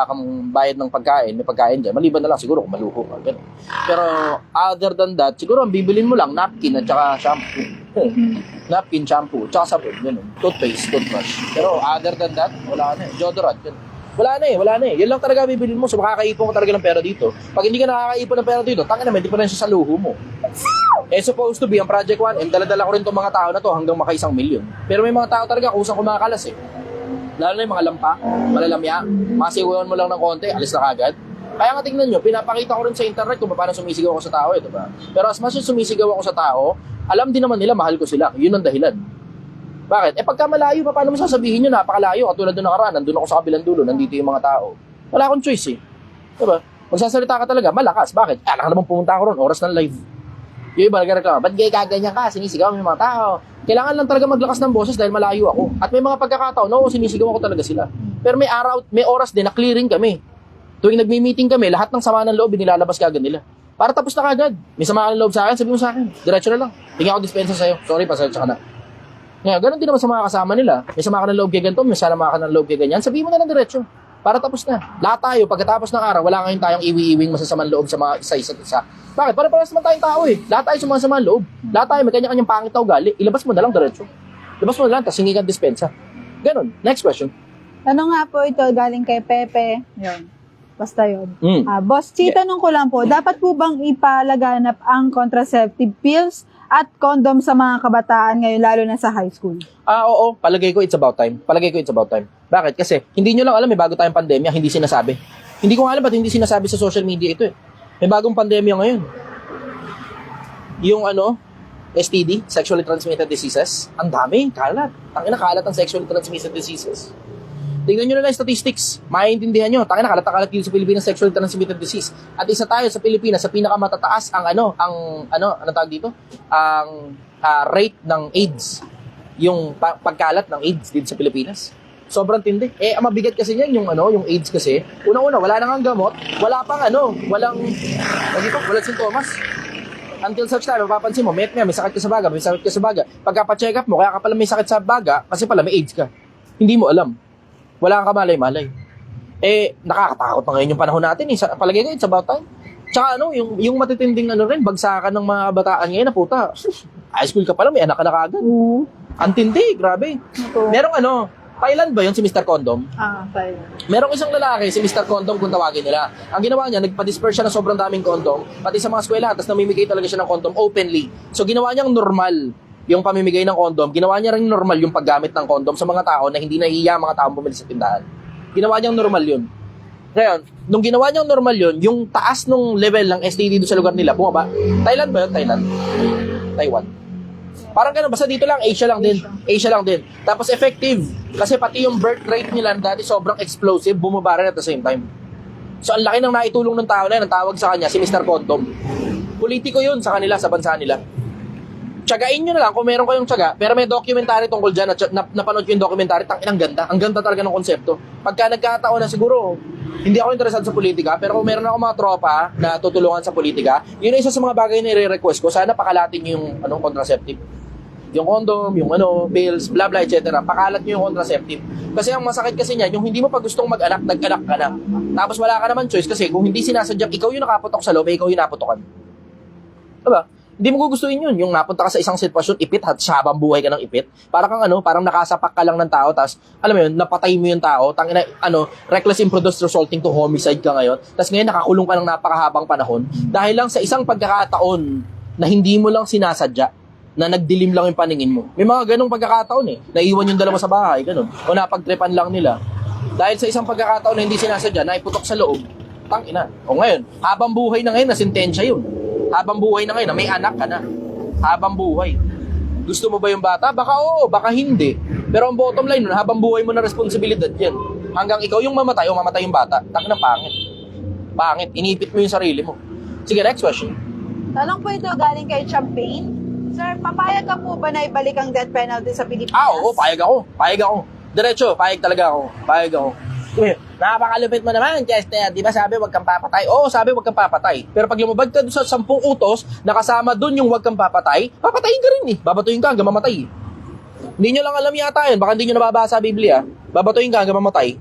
kang bayad ng pagkain, may pagkain dyan. Maliban na lang siguro kung maluho ka, ganun. Pero other than that, siguro ang bibilin mo lang, napkin at saka shampoo. Napkin, shampoo, tsaka sabon, ganun. Toothpaste, toothbrush. Pero other than that, wala na eh. Deodorant, ganun. Wala na eh. Yan lang talaga bibilin mo. So makakaipon ka talaga ng pera dito. Pag hindi ka nakakaipon ng pera dito, tangin naman, hindi pa rin siya sa luho mo. Supposed to be, ang Project 1M, dala-dala ko rin itong mga tao na to hanggang maka 1 million. Pero may mga tao talaga kusang kumakalas eh. Lalo na yung mga lampa, malalamya, masigawan mo lang ng konti, alis na kagad. Kaya nga tingnan nyo, pinapakita ko rin sa internet kung paano sumisigaw ako sa tao eh, diba? Pero as much as sumisigaw ako sa tao, alam din naman nila, mahal ko sila. Yun ang dahilan. Bakit? Pagka malayo, paano mo sasabihin nyo, napakalayo, katulad doon nakaraan, nandun ako sa kabilang dulo, nandito yung mga tao. Wala akong choice eh. Diba? Magsasalita ka talaga, malakas. Bakit? Alam ka naman pumunta ako ron, oras ng live. Yung iba nagreklamo, ba't gay kaganyan ka? Sinisigaw mo yung mga tao. Kailangan lang talaga maglakas ng boses dahil malayo ako. At may mga pagkakataon, sinisigaw ako talaga sila. Pero may oras din na clearing kami. Tuwing nagmi-meeting kami, lahat ng sama ng loob, nilalabas kagad nila. Para tapos na kagad. May sama ka ng loob sa akin, sabi mo sa akin. Diretso na lang. Tingnan ako dispensa sa'yo. Sorry, pasensya ka na. Ngayon, ganun din naman sa mga kasama nila. May sama ka ng loob kay ganito, may sama ka ng loob kay ganyan. Sabihin mo na lang diretso. Para tapos na. Lahat tayo, pagkatapos ng araw, wala ngayon tayong iwi-iwing masasamang loob sa mga isa't isa. Bakit? Para-paras naman tayong tao eh. Lahat tayo sumasama ang loob. Lahat tayo may kanya-kanyang pangit na ugali. Ilabas mo na lang diretso. Ilabas mo na lang, tapos hingi ka dispensa. Ganon. Next question. Ano nga po ito galing kay Pepe? Yun. Basta yun. Boss Chi, Yeah. tanong ko lang po, dapat po bang ipalaganap ang contraceptive pills at condom sa mga kabataan ngayon, lalo na sa high school? Oo. Palagay ko it's about time. Bakit? Kasi hindi nyo lang alam, may bago tayong pandemya, hindi sinasabi. Hindi ko alam ba't hindi sinasabi sa social media ito eh. May bagong pandemya ngayon. Yung STD, Sexually Transmitted Diseases, ang dami, kalat. Tangina, kalat ang Sexually Transmitted Diseases. Tingnan nyo na lang yung statistics. Maintindihan nyo. Tangina, kalat dito sa Pilipinas Sexually Transmitted Disease. At isa tayo sa Pilipinas sa pinakamatataas ang tawag dito? Ang rate ng AIDS. Yung pagkalat ng AIDS dito sa Pilipinas. Sobrang tindi. Eh, ang mabigat kasi niyan yung yung AIDS kasi. Una-una, wala nang ang gamot, wala pang walang sintomas. Until such time, mapapansin mo, may sakit ka sa baga, may sakit ka sa baga. Pagka-check up mo, kaya ka pala may sakit sa baga, kasi pala may AIDS ka. Hindi mo alam. Wala kang kamalay-malay. Eh, nakakatakot na ngayon yung panahon natin eh. Palagay ko, it's about time. Tsaka yung matitinding rin, bagsakan ng mga bataan ngayon na puta. High school ka pala, may anak ka na kagad. Ang tindi, grabe. Merong Thailand ba yun si Mr. Condom? Thailand. Merong isang lalaki, si Mr. Condom kung tawagin nila. Ang ginawa niya, nagpa-disperse siya ng sobrang daming condom, pati sa mga eskwela, tapos namimigay talaga siya ng condom openly. So ginawa niyang normal yung pamimigay ng condom, ginawa niya rin normal yung paggamit ng condom sa mga tao na hindi nahihiya mga taong bumili sa tindahan. Ginawa niyang normal yun. Ngayon, nung ginawa niyang normal yun, yung taas nung level ng STD doon sa lugar nila, bumaba. Thailand ba yun? Thailand? Taiwan. Parang ganun, basta dito lang, Asia lang din. Tapos effective, kasi pati yung birth rate nila dati sobrang explosive, bumaba rin at the same time. So ang laki ng naitulong ng tao na yun, ang tawag sa kanya, si Mr. Condom. Politiko yun sa kanila, sa bansa nila. Tsagain nyo na lang kung meron kayong tsaga, pero may documentary tungkol dyan, napanood ko yung documentary, ang ganda. Ang ganda talaga ng konsepto. Pagka nagkataon na siguro, hindi ako interesado sa politika, pero kung meron ako mga tropa na tutulungan sa politika, yun ay isa sa mga bagay na i-request ko, sana pakalatin yung contraceptive. Yung condom, yung pills, blah blah, etc. Pakalat nyo yung contraceptive. Kasi ang masakit kasi niyan, yung hindi mo pa gustong mag-anak, nag-anak ka na. Tapos wala ka naman choice kasi kung hindi sinasadya, ikaw yung nakaputok sa loob, ikaw yung naputokan. Diba? Hindi mo gugustuhin yun. Yung napunta ka sa isang sitwasyon, ipit, at habang buhay ka ng ipit. Parang kang parang nakasapak ka lang ng tao, tapos, alam mo yun, napatay mo yung tao, tangina, reckless imprudence resulting to homicide ka ngayon, tapos ngayon nakakulong ka ng napakahabang panahon, dahil lang sa isang pagkakataon na hindi mo lang sinasadya, na nagdilim lang yung paningin mo. May mga ganong pagkakataon naiwan yung dalawa sa bahay, ganon. O napagtripan lang nila. Dahil sa isang pagkakataon na hindi sinasadya, naiputok sa loob, tangina. O ngayon, habang buhay na ngayon, nasintensya yun. Habang buhay na ngayon, na may anak ka na. Habang buhay. Gusto mo ba yung bata? Baka oo, baka hindi. Pero ang bottom line nun, habang buhay mo na responsibilidad yan. Hanggang ikaw yung mamatay o mamatay yung bata, tangina, pangit. Pangit, inipit mo yung sarili mo. Sige, next question. Tanong po ito galing kay Champagne. Sir, papayag ka po ba na ibalik ang death penalty sa Pilipinas? Oo, payag ako. Diretso, payag talaga ako. Napakalupit mo naman, Chester. Di ba sabi wag kang papatay? Oo, sabi wag kang papatay. Pero pag lumabag ka doon sa 10 utos, nakasama doon yung wag kang papatay, papatayin ka rin Babatuin ka hanggang mamatay. Hindi nyo lang alam yata yun. Baka hindi nyo nababasa sa Biblia. Babatuin ka hanggang mamatay.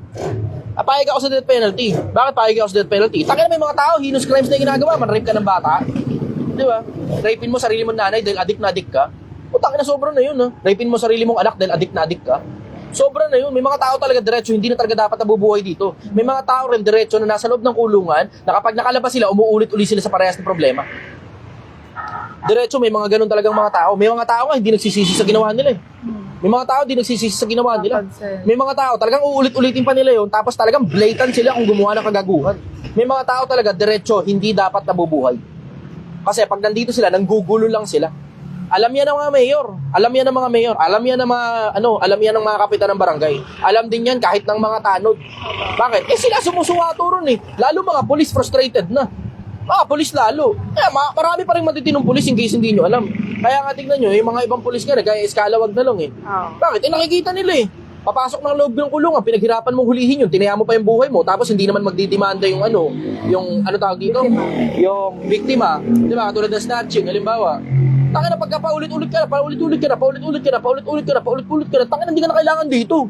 Payag ako sa death penalty. Bakit payag ako sa death penalty? Tangina, may mga tao, heinous crimes na ginagawa. Man-rape ka ng bata. Di ba? Rapein mo sarili mong nanay dahil adik na adik ka. Tangina, sobra na yun. Rapein mo sarili mong anak dahil adik na adik ka. Sobra na yun. May mga tao talaga diretso, hindi na talaga dapat nabubuhay dito. May mga tao rin diretso na nasa loob ng kulungan, na kapag nakalabas sila, umuulit-uli sila sa parehas ng problema. Diretso, may mga ganun talagang mga tao. May mga tao nga hindi nagsisisi sa ginawa nila May mga tao hindi nagsisisi sa ginawa nila. May mga tao talagang uulit-ulitin pa nila yun, tapos talagang blatant sila kung gumawa ng kagaguhan. May mga tao talaga diretso, hindi dapat nabubuhay. Kasi pag nandito sila, nanggugulo lang sila. Alam yan ng mga mayor. Alam yan ng mga kapitan ng barangay. Alam din yan kahit ng mga tanod. Bakit? Sila sumusuwato ron Lalo mga police frustrated na. Police lalo. Marami pa rin matitinong police in case hindi nyo alam. Kaya nga tignan nyo, yung mga ibang police nga, kaya eskalawag na lang Bakit? Nakikita nila Papasok ng loob ng kulungan, pinaghirapan mong hulihin yun, tinaya mo pa yung buhay mo, tapos hindi naman magdidemanda yung tawag dito? Yung biktima. Di ba? Katulad ng snatching, halimbawa. Tangina, pagka paulit-ulit ka na, tangina, hindi ka na kailangan dito.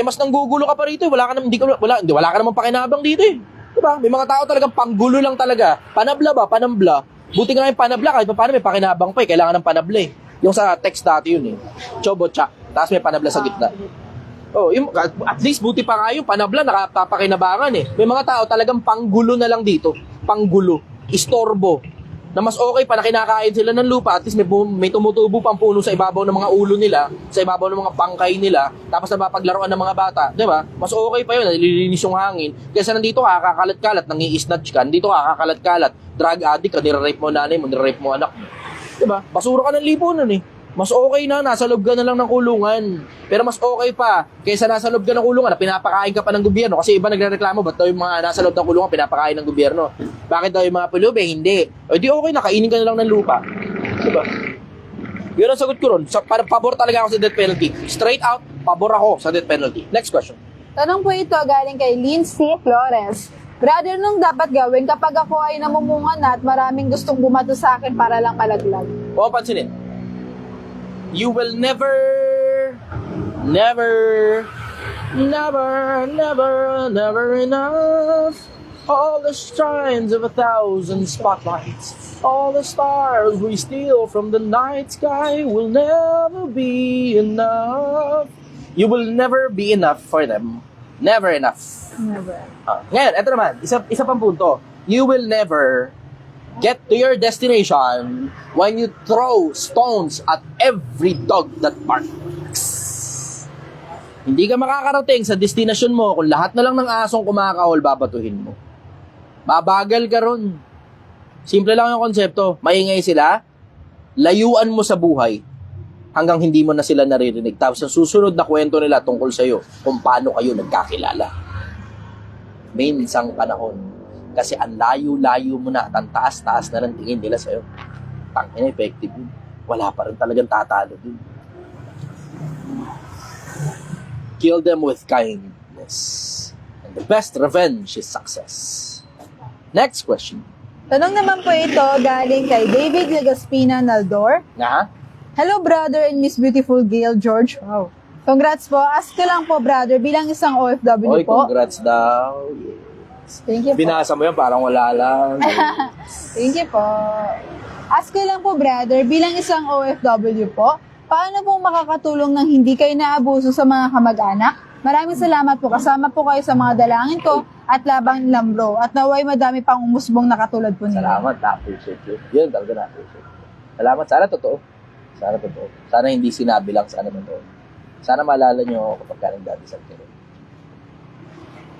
Mas nanggugulo ka pa rito, wala ka naman pakinabang dito Diba? May mga tao talagang panggulo lang talaga. Panabla ba? Panambla. Buti nga yung panabla, kahit paano may pakinabang pa kailangan ng panabla Yung sa text dati yun Chobo-chak. Tapos may panabla sa gitna. At least buti pa nga yung panabla, nakapapakinabangan May mga tao talagang panggulo na lang dito. Panggulo. Istorbo. Na mas okay pa na kinakain sila ng lupa, at least may tumutubo pang puno sa ibabaw ng mga ulo nila, sa ibabaw ng mga bangkay nila, tapos napapaglaruan ng mga bata. Diba? Mas okay pa yun, nalilinis yung hangin. Kaysa nandito ka, kakakalat-kalat, nangi-snatch ka, nandito ka, kakakalat-kalat, drug addict ka, nire-rape mo nanay mo, nire-rape mo anak mo. Diba? Basura ka ng lipunan Mas okay na, nasa loob ka na lang ng kulungan. Pero mas okay pa, kaysa nasa loob ka ng kulungan na pinapakain ka pa ng gobyerno. Kasi iba nagrereklamo, ba't daw yung mga nasa loob ng kulungan pinapakain ng gobyerno? Bakit daw yung mga pulube? Hindi. O di okay na, kainin ka na lang ng lupa. Diba? Yun ang sagot ko ron. Pabor talaga ako sa death penalty. Straight out, pabor ako sa death penalty. Next question. Tanong po ito galing kay Lindsay Flores. Brother, nung dapat gawin kapag ako ay namumungan na at maraming gustong bumato sa akin para lang malaglag? Huwag mong pansinin. You will never enough. All the shines of 1,000 spotlights, all the stars we steal from the night sky will never be enough. You will never be enough for them. Never enough. Never. Ngayon, eto naman, isa pang punto. You will never get to your destination when you throw stones at every dog that barks. Hindi ka makakarating sa destination mo kung lahat na lang ng asong kumakahol babatuhin mo. Babagal ka ron. Simple lang yung konsepto. Maingay sila, layuan mo sa buhay hanggang hindi mo na sila naririnig. Tapos ang susunod na kwento nila tungkol sa'yo kung paano kayo nagkakilala. Minsang panahon. Kasi ang layo-layo mo na at ang taas-taas na lang tingin nila sa'yo. Tangina, effective yun. Wala pa rin talagang tatalo dun. Kill them with kindness. And the best revenge is success. Next question. Tanong naman po ito galing kay David Legaspina Naldor. Nga? Hello, brother and Miss Beautiful Gail George. Wow. Congrats po. Ask ko lang po, brother, bilang isang OFW Oy, po. congrats daw. Thank you po. Binasa mo yan, parang wala lang. Thank you po. Ask ko lang po, brother, bilang isang OFW po, paano po makakatulong ng hindi kayo naabuso sa mga kamag-anak? Maraming salamat po. Kasama po kayo sa mga dalangin ko at labang lambro. At naway madami pang umusbong na katulad po nila. Salamat, na-appreciate yun. Yun, talaga na-appreciate. Salamat, sana totoo. Sana totoo. Sana hindi sinabi lang, sana totoo. Sana maalala nyo kapag ka nagdadasal kayo.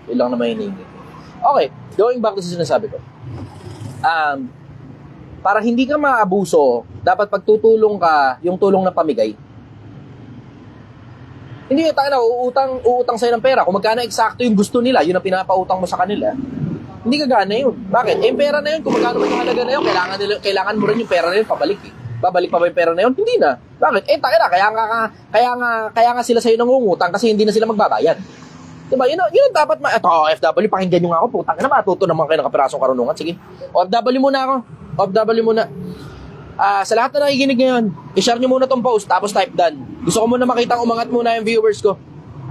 Yun lang naman hinihingi. Okay, going back to sa sinasabi ko. Para hindi ka maabuso, dapat pagtutulong ka, yung tulong na pamigay. Hindi, tayo na, uutang sa'yo ng pera. Kung magkano eksakto yung gusto nila, yun ang pinapautang mo sa kanila, hindi gagana yun. Bakit? Eh, yung pera na yun, kung magkano man yung halaga na yun, kailangan mo rin yung pera na yun, pabalik eh. Babalik pa ba yung pera na yun? Hindi na. Bakit? Eh, tayo na, kaya nga sila sa'yo nangungutang kasi hindi na sila magbabayad. Diba? Yun ang dapat ito, OFW, pakinggan nyo nga ako, putang na, matuto naman kayo ng kapirasong karunungan. Sige, OFW muna ako. OFW muna. Sa lahat na nakikinig ngayon, i-share nyo muna tong post, tapos type done. Gusto ko muna makita umangat muna yung viewers ko.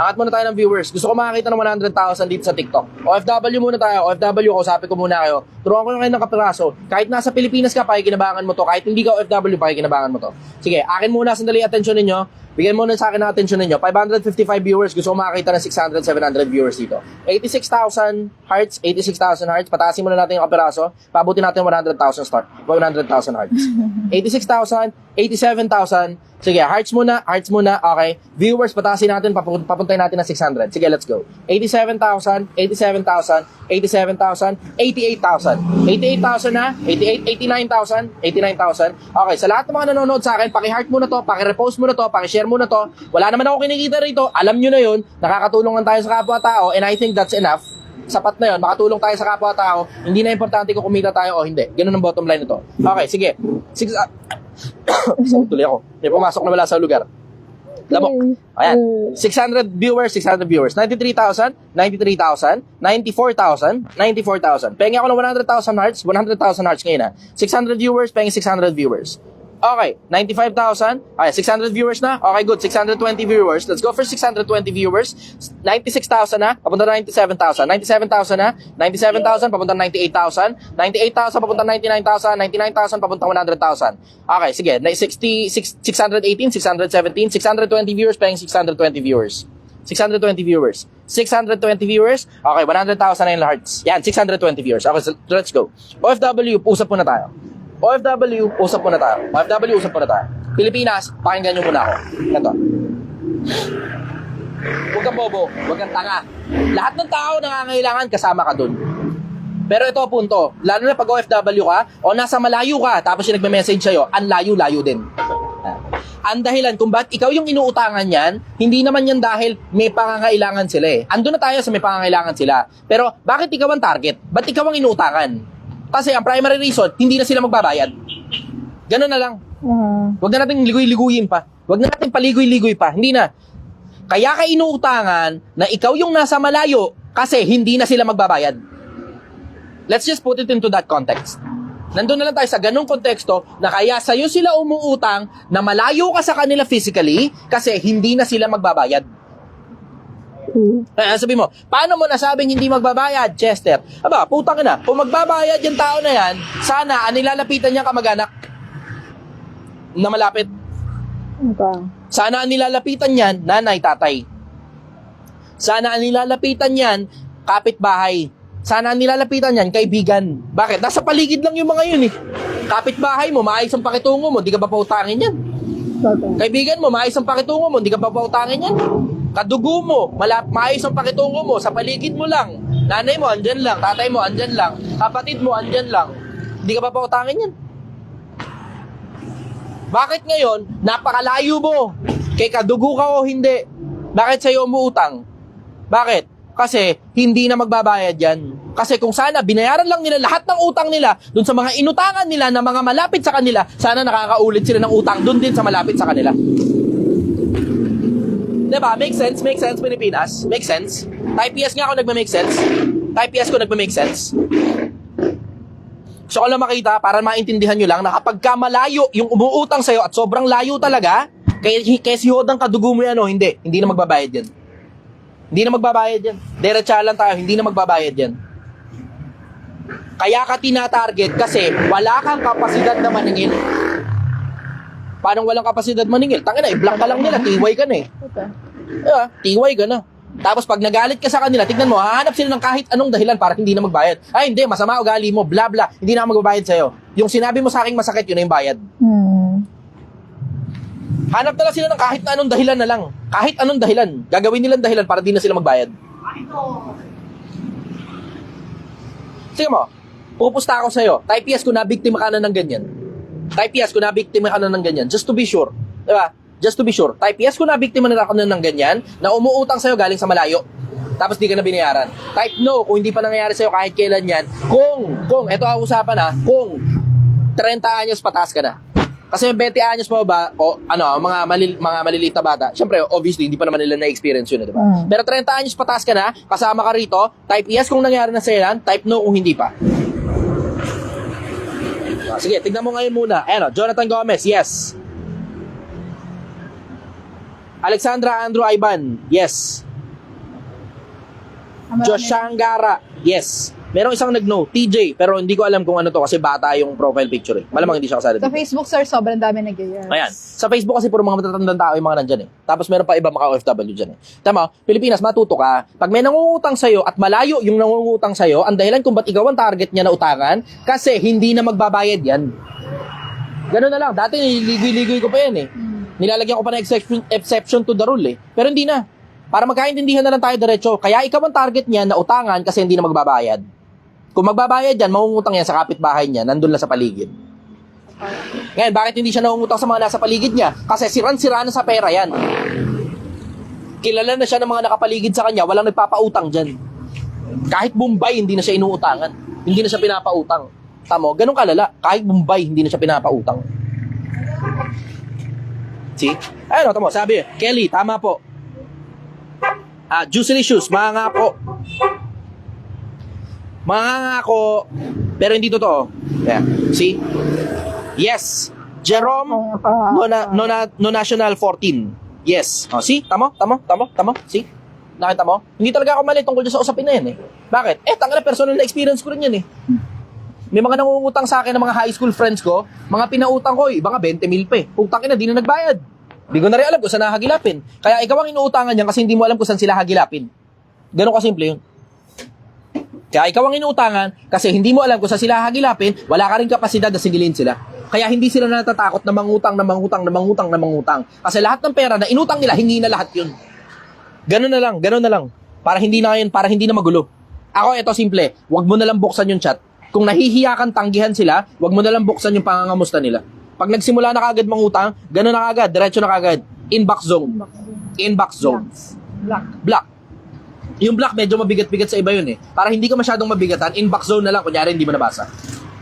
Angat muna tayo ng viewers. Gusto ko makakita ng 100,000 dito sa TikTok. OFW muna tayo. OFW, kausapin ko muna kayo. Turuan ko na kayo ng kapiraso. Kahit nasa Pilipinas ka, pakikinabangan mo to. Kahit hindi ka OFW, pakikinabangan mo to. Sige, akin muna, sandali atensyon ninyo. Bigyan muna sa akin ng atensyon ninyo. 555 viewers. Gusto ko makakita ng 600, 700 viewers dito. 86,000 hearts. 86,000 hearts. Pataasin muna natin yung kapiraso. Pabutin natin 100,000 start. 100,000 hearts. 86,000, 87,000. Sige, hearts muna. Okay. Viewers, pataasin natin. Papuntayin natin ng 600. Sige, let's go. 87,000, 87,000, 87,000, 88,000. 88,000 na. 88, 89,000. 89,000. Okay, sa lahat ng mga nanonood sa akin, paki-heart muna to, paki-repost muna to, paki-share muna to. Wala naman ako kinikita rito. Alam nyo na yun. Nakakatulungan tayo sa kapwa-tao and I think that's enough. Sapat na yun. Makatulong tayo sa kapwa-tao. Hindi na importante kung kumita tayo o hindi. Ganun ang bottom line nito. Okay, sige. Sakit tuloy ako. May pumasok na wala sa lugar. Lamok. Ayan. 600 viewers, 600 viewers. 93,000, 93,000, 94,000, 94,000. Pengi ako ng 100,000 hearts, 100,000 hearts ngayon na. 600 viewers, pengi 600 viewers. Okay, 95,000. Okay, 600 viewers na. Okay, good. 620 viewers. Let's go for 620 viewers. 96,000 na. Papunta na 97,000. 97,000 na. 97,000 papunta na 98,000. 98,000 papunta na 99,000. 99,000 papunta na 100,000. Okay, sige. 618, 617, 620 viewers, paying 620 viewers. 620 viewers. 620 viewers. Okay, 100,000 na yung hearts. Yan, 620 viewers. Okay, so let's go. OFW, usap muna tayo. OFW, usap muna tayo. OFW, usap muna tayo. Pilipinas, pakinggan nyo muna ako. Ito. Huwag kang bobo, huwag kang tanga. Lahat ng tao nangangailangan, kasama ka dun. Pero ito punto, lalo na pag OFW ka, o nasa malayo ka, tapos yung nagme-message sa'yo, ang layo-layo din. Ang dahilan kung ba't ikaw yung inuutangan yan, hindi naman yan dahil may pangangailangan sila eh. Andun na tayo sa may pangangailangan sila. Pero bakit ikaw ang target? Ba't ikaw ang inuutangan? Kasi ang primary reason, hindi na sila magbabayad. Ganun na lang. Huwag na natin ligoy-liguyin pa. Huwag na natin paligoy-ligoy pa. Hindi na. Kaya ka inuutangan na ikaw yung nasa malayo kasi hindi na sila magbabayad. Let's just put it into that context. Nandun na lang tayo sa ganung konteksto na kaya sa'yo sila umuutang na malayo ka sa kanila physically kasi hindi na sila magbabayad. Sabi mo, paano mo nasabing hindi magbabayad, Chester? Aba, putang ina, kung magbabayad yung tao na yan, sana nilalapitan niya kamag-anak na malapit. Okay. Sana ang nilalapitan niyan, nanay, tatay. Sana ang nilalapitan niyan, kapitbahay. Sana ang nilalapitan niyan, kaibigan. Bakit? Nasa paligid lang yung mga yun eh. Kapitbahay mo, maayos ang pakitungo mo, di ka ba pautangin yan? Kaibigan mo, maayos ang pakitungo mo, di ka ba pautangin yan? Kadugo mo, maayos ang pakitungo mo, sa paligid mo lang. Nanay mo, andyan lang. Tatay mo, andyan lang. Kapatid mo, andyan lang. Di ka ba pautangin yan? Bakit ngayon, napakalayo mo? Kay kadugo ka o hindi? Bakit sa'yo umuutang? Bakit? Kasi hindi na magbabayad yan. Kasi kung sana binayaran lang nila lahat ng utang nila dun sa mga inutangan nila na mga malapit sa kanila, sana nakakaulit sila ng utang dun din sa malapit sa kanila. Diba? Make sense? Make sense, Pilipinas? Make sense? Type yes nga ako nagme-make sense. Type yes ko nagme-make sense. So kung lang makita, para maintindihan nyo lang na kapag ka malayo yung umuutang sa'yo at sobrang layo talaga, kaya si Hodang kadugo mo yan o hindi na magbabayad yan. Hindi na magbabayad yan. Diretsa lang tayo, hindi na magbabayad yan. Kaya ka tinatarget kasi wala kang kapasidad na maningil. Paano walang kapasidad maningil? Tangina, i-block ka lang nila, tiway ka na eh. Okay. Diba? Tiway ka na. Tapos pag nagalit ka sa kanila, tignan mo, hahanap sila ng kahit anong dahilan para hindi na magbayad. Ay, hindi, masama ugali mo, bla bla, hindi na ako magbabayad sa'yo. Yung sinabi mo sa akin masakit, yun na yung bayad. Hanap na lang sila ng kahit anong dahilan na lang. Kahit anong dahilan. Gagawin nilang dahilan para di na sila magbayad. Sige mo, pupusta ako sa'yo. Type yes kung nabiktima ka na ng ganyan. Type yes kung nabiktima ka na ng ganyan. Just to be sure. Diba? Just to be sure. Type yes kung nabiktima na ako ng ganyan, na umuutang sa'yo galing sa malayo. Tapos di ka na binayaran. Type no kung hindi pa nangyayari sa'yo kahit kailan yan. Kung, eto ang usapan ha, kung 30 anyos pataas ka na. Kasi 20 anyos pa ba, o ano, mga maliliit na bata, syempre, obviously, hindi pa naman nila na-experience yun, di ba? Pero 30 anyos pataas ka na, kasama ka rito, type yes kung nangyari na sa'yo yan, type no kung hindi pa. Sige, tignan mo ngayon muna. Ayan o, Jonathan Gomez, yes. Alexandra Andrew Ivan, yes. Joshangara, yes. Merong isang nag-no, TJ, pero hindi ko alam kung ano to kasi bata yung profile picture eh. Malamang hindi siya kasali Sa dito. Facebook, sir, sobrang dami nag-yes. Ayan. Sa Facebook kasi puro mga matatandang tao yung mga nandyan eh. Tapos meron pa iba mga OFW dyan eh. Tama, Pilipinas, matuto ka. Pag may nangungutang sa'yo at malayo yung nangungutang sa'yo, ang dahilan kung ba't ikaw ang target niya na utangan, kasi hindi na magbabayad yan. Ganun na lang. Dati niligoy-ligoy ko pa yan eh. Nilalagyan ko pa ng exception to the rule eh. Pero hindi na. Para magkaintindihan na lang tayo diretso. Kaya ikaw ang target niya na utangan kasi hindi na magbabayad. Kung magbabayad yan, mangungutang yan sa kapitbahay niya, nandun lang sa paligid. Ngayon, bakit hindi siya nangungutang sa mga nasa paligid niya? Kasi siran-sira na sa pera yan. Kilala na siya ng mga nakapaligid sa kanya, walang nagpapautang dyan. Kahit Bombay, hindi na siya inuutangan. Hindi na siya pinapautang. Tamo, ganun kalala. Kahit Bombay, hindi na siya pinapautang. See? Ayun, tamo, sabi, Kelly, tama po. Juicylicious, mga nga po. Mga ngako, pero hindi totoo. Yeah. See? Yes. Jerome, no national 14. Yes. Oh, see? Tamo. See? Nakita mo? Hindi talaga ako mali tungkol dyan sa usapin na yan eh. Bakit? Tangina, personal na experience ko rin yan eh. May mga nangungutang sa akin ng mga high school friends ko, mga pinautang ko, iba nga 20 mil pa eh. Kung tangina, di na nagbayad. Di ko na rin alam kung saan hagilapin. Kaya ikaw ang inuutangan niyan kasi hindi mo alam kung saan sila hagilapin. Ganun kasimple yun. Kaya ikaw ang inuutangan kasi hindi mo alam kung saan sila hagilapin, wala ka rin kapasidad na sigilin sila. Kaya hindi sila natatakot na mangutang. Kasi lahat ng pera na inutang nila, hingi na lahat yun. Ganun na lang. Para hindi na magulo. Ako, ito simple. Huwag mo na lang buksan yung chat. Kung nahihiya kang tanggihan sila, huwag mo na lang buksan yung pangangamusta nila. Pag nagsimula na kagad mangutang, ganun na kagad, diretso na kagad. Inbox zone. Block. Yung block medyo mabigat-bigat sa iba yun eh. Para hindi ka masyadong mabigatan, inbox zone na lang, kunyari hindi mo nabasa.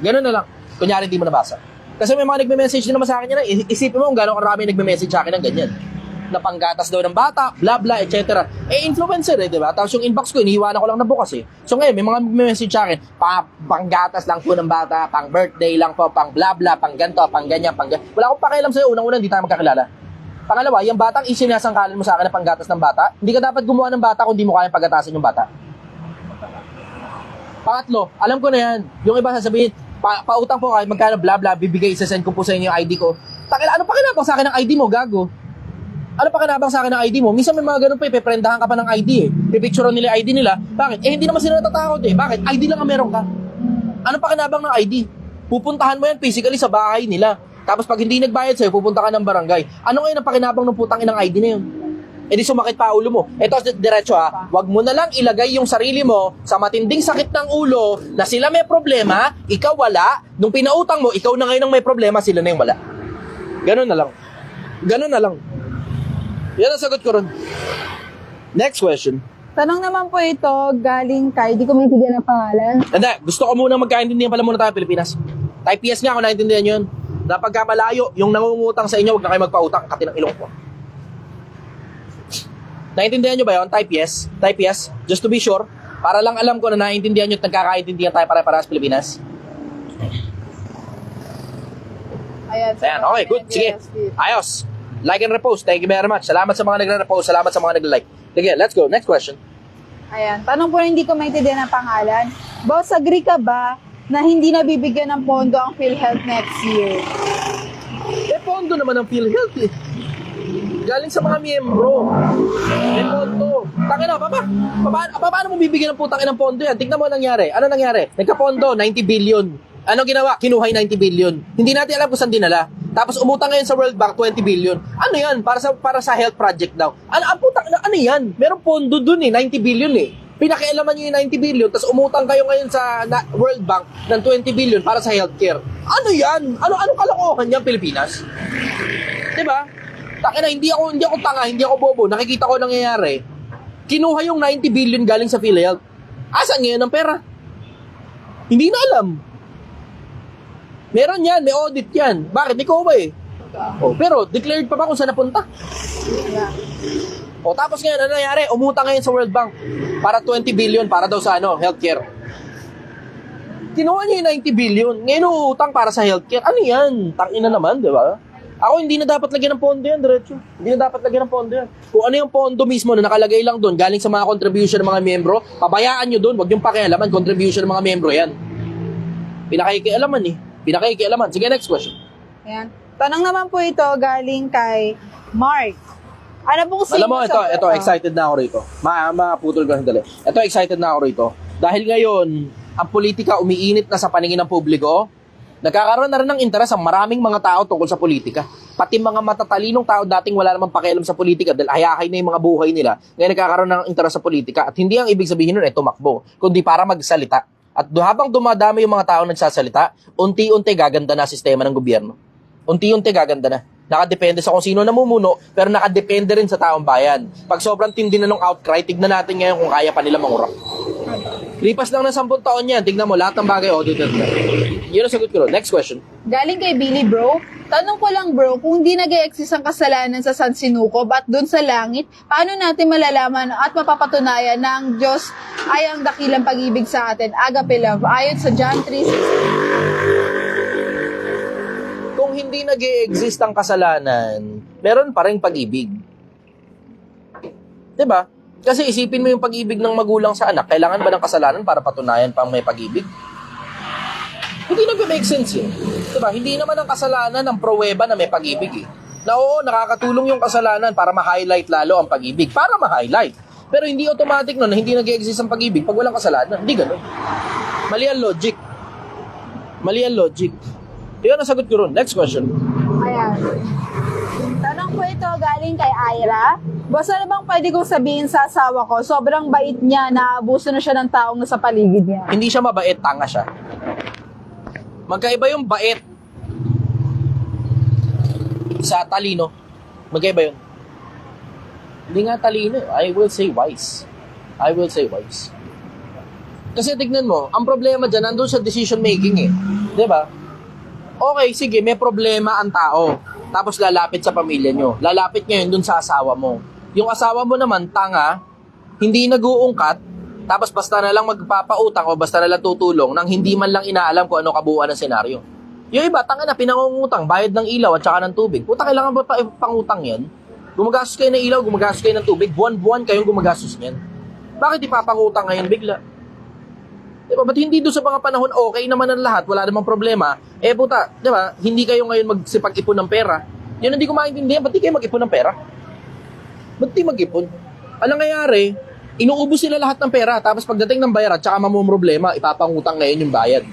Ganun na lang, kunyari hindi mo nabasa. Kasi may mga nagme-message din naman sa akin yan, isipin mo kung gano'ng karami nagme-message sa akin ng ganyan. na panggatas daw ng bata, bla bla, etc. Influencer di ba? Tapos yung inbox ko, iniiwanan ko lang na bukas So ngayon, may mga message sa akin, panggatas lang po ng bata, pang birthday lang po, pang bla bla, pang ganto, pang ganyan, pang ganyan. Wala akong pakialam sa'yo, unang-una, hindi tayo magkakilala. Pangalawa, yung batang isinasangkalan mo sa akin na panggatas ng bata, hindi ka dapat gumawa ng bata kung di mo kayang paggatasan yung bata. Pangatlo, alam ko na yan, yung iba sasabihin, pautang po kahit magkano bla bla, bibigay, isasend ko po sa inyo yung ID ko. Takila, ano pa kinabang sa akin ng ID mo, gago? Ano pa kinabang sa akin ng ID mo? Minsan may mga ganun pa, ipeprendahan ka pa ng ID Pipicturean nila yung ID nila. Bakit? Hindi naman sila natatakot Bakit? ID lang ang meron ka. Ano pa kinabang ng ID? Pupuntahan mo yan physically sa bahay nila. Tapos pag hindi nagbayad sa'yo, pupunta ka ng barangay. Ano ngayon ang pakinabang ng putang inang ID na yun? Di sumakit pa ulo mo. Ito, diretso wag mo na lang ilagay yung sarili mo sa matinding sakit ng ulo na sila may problema, ikaw wala. Nung pinautang mo, ikaw na ngayon ang may problema, sila na yung wala. Ganun na lang. Ganun na lang. Yan ang sagot ko ron. Next question. Tanong naman po ito, galing kay, di ko maintindihan ang pangalan. Hindi, gusto ko muna magkaintindihan pala muna tayo Pilipinas. Type yes nga kung naintindihan nyo yun. Na pagka malayo, yung nangungutang sa inyo, huwag na kayo magpautang. Katinang ilong ko. Naintindihan nyo ba yun? Type yes. Type yes. Just to be sure. Para lang alam ko na naintindihan nyo at nagkakaintindihan tayo pare-parehas Pilipinas. Ayan. Ayan, okay, good. Sige. Ayos. Like and repost. Thank you very much. Salamat sa mga nagre-repost. Salamat sa mga nag-like. Sige, let's go. Next question. Ayan. Tanong po na hindi ko maintindihan ang pangalan. Boss, agree ka ba na hindi nabibigyan ng pondo ang PhilHealth next year? Pondo naman ang PhilHealth Galing sa mga miyembro. Pondo. Tangina, paano mo bibigyan ng putang inang pondo yan? Tingnan mo ang nangyari. Ano nangyari? Nagka-pondo, 90 billion. Ano ginawa? Kinuha 90 billion. Hindi natin alam kung saan dinala. Tapos umutang ngayon sa World Bank 20 billion. Ano 'yan? Para sa health project daw. Ano 'yan? Merong pondo dun 90 billion Pinakialaman niyo yung 90 billion tapos umutang kayo ngayon sa World Bank ng 20 billion para sa healthcare. Ano 'yan? Ano kalokohan 'yan, Pilipinas? 'Di ba? Takina, hindi ako tanga, hindi ako bobo. Nakikita ko nangyayari. Kinuha yung 90 billion galing sa PhilHealth. Asan ngayon ang pera? Hindi na alam. Meron yan, may audit yan. Bakit? Ikaw ba pero declared pa ba kung saan napunta? Tapos ngayon, ano nangyari? Umutang ngayon sa World Bank para 20 billion para daw sa healthcare. Kinuha niya yung 90 billion. Ngayon uutang para sa healthcare. Ano yan? Tangina naman, di ba? Ako, hindi na dapat lagyan ng pondo yan, diretso. Hindi na dapat lagyan ng pondo yan. Kung ano yung pondo mismo na nakalagay lang doon, galing sa mga contribution ng mga miyembro, pabayaan nyo doon, wag yung pakialaman, contribution ng mga miyembro yan. Pinakakialaman Pinakakialaman. Sige, next question. Ayan. Tanong naman po ito galing kay Mark. Ano pong Alam mo, ito, excited na ako rito. Maputol ko sandali. Ito, excited na ako rito. Dahil ngayon, ang politika umiinit na sa paningin ng publiko, nagkakaroon na rin ng interes ang maraming mga tao tungkol sa politika. Pati mga matatalinong tao dating wala namang pakialam sa politika dahil hayahay na yung mga buhay nila, ngayon nagkakaroon ng interes sa politika. At hindi ang ibig sabihin nun tumakbo, kundi para magsalita. At habang dumadami yung mga tao nagsasalita, unti-unti gaganda na sistema ng gobyerno. Unti-unti gaganda na. Nakadepende sa kung sino namumuno, pero nakadepende rin sa taong bayan. Pag sobrang tindi na ng outcry, tignan natin ngayon kung kaya pa nila mangurap. Lipas lang ng 10 taon yan, tignan mo, lahat ng bagay audited na. Yun ang sagot ko. Next question. Galing kay Billy Bro. Tanong ko lang bro, kung di nag-e-exist ang kasalanan sa San Sinukob at dun sa langit, paano natin malalaman at mapapatunayan na ang Diyos ay ang dakilang pag-ibig sa atin, agape love, ayon sa John 3:16? Kung hindi nag-e-exist ang kasalanan, meron pa rin pag-ibig. Diba? Kasi isipin mo yung pag-ibig ng magulang sa anak, kailangan ba ng kasalanan para patunayan pang may pag-ibig? Hindi nag-make sense Diba? Hindi naman ang kasalanan ang pruweba na may pag-ibig Na oo, nakakatulong yung kasalanan para ma-highlight lalo ang pag-ibig. Para ma-highlight. Pero hindi automatic na hindi nag-exist ang pag-ibig pag walang kasalanan. Hindi ganun. Mali ang logic. Yun ang sagot ko ron. Next question. Ayan. Tanong po ito galing kay Ira. Boss, ano bang pwede kong sabihin sa asawa ko? Sobrang bait niya, naabuso na siya ng taong nasa paligid niya. Hindi siya mabait, tanga siya. Magkaiba yung bait sa talino. Magkaiba yun. Hindi nga talino. I will say wise. Kasi tignan mo, ang problema dyan, nandun sa decision making Diba? Okay, sige, may problema ang tao. tapos lalapit sa pamilya nyo. Lalapit ngayon dun sa asawa mo. Yung asawa mo naman, tanga, hindi nag-uungkat, tapos basta na lang magpapautang o basta na lang tutulong nang hindi man lang inaalam kung ano kabuuan ng senaryo. Yung iba, tanga na, pinangungutang, bayad ng ilaw at saka ng tubig. Puta, kailangan ba pangutang yan? Gumagastos kayo ng ilaw, gumagastos kayo ng tubig, buwan-buwan kayong gumagastos niyan. Bakit ipapangutang ngayon bigla? Diba? Ba't hindi doon sa mga panahon okay naman ang lahat, wala namang problema? Eh puta, diba? Hindi kayo ngayon magsipag-ipon ng pera. Yun hindi ko maintindihan, ba't di kayo mag-ipon ng pera? Ba't di mag-ipon? Anong nangyayari? Inuubos sila lahat ng pera, tapos pagdating ng bayaran, tsaka mamumroblema, ipapangutang ngayon yung bayad.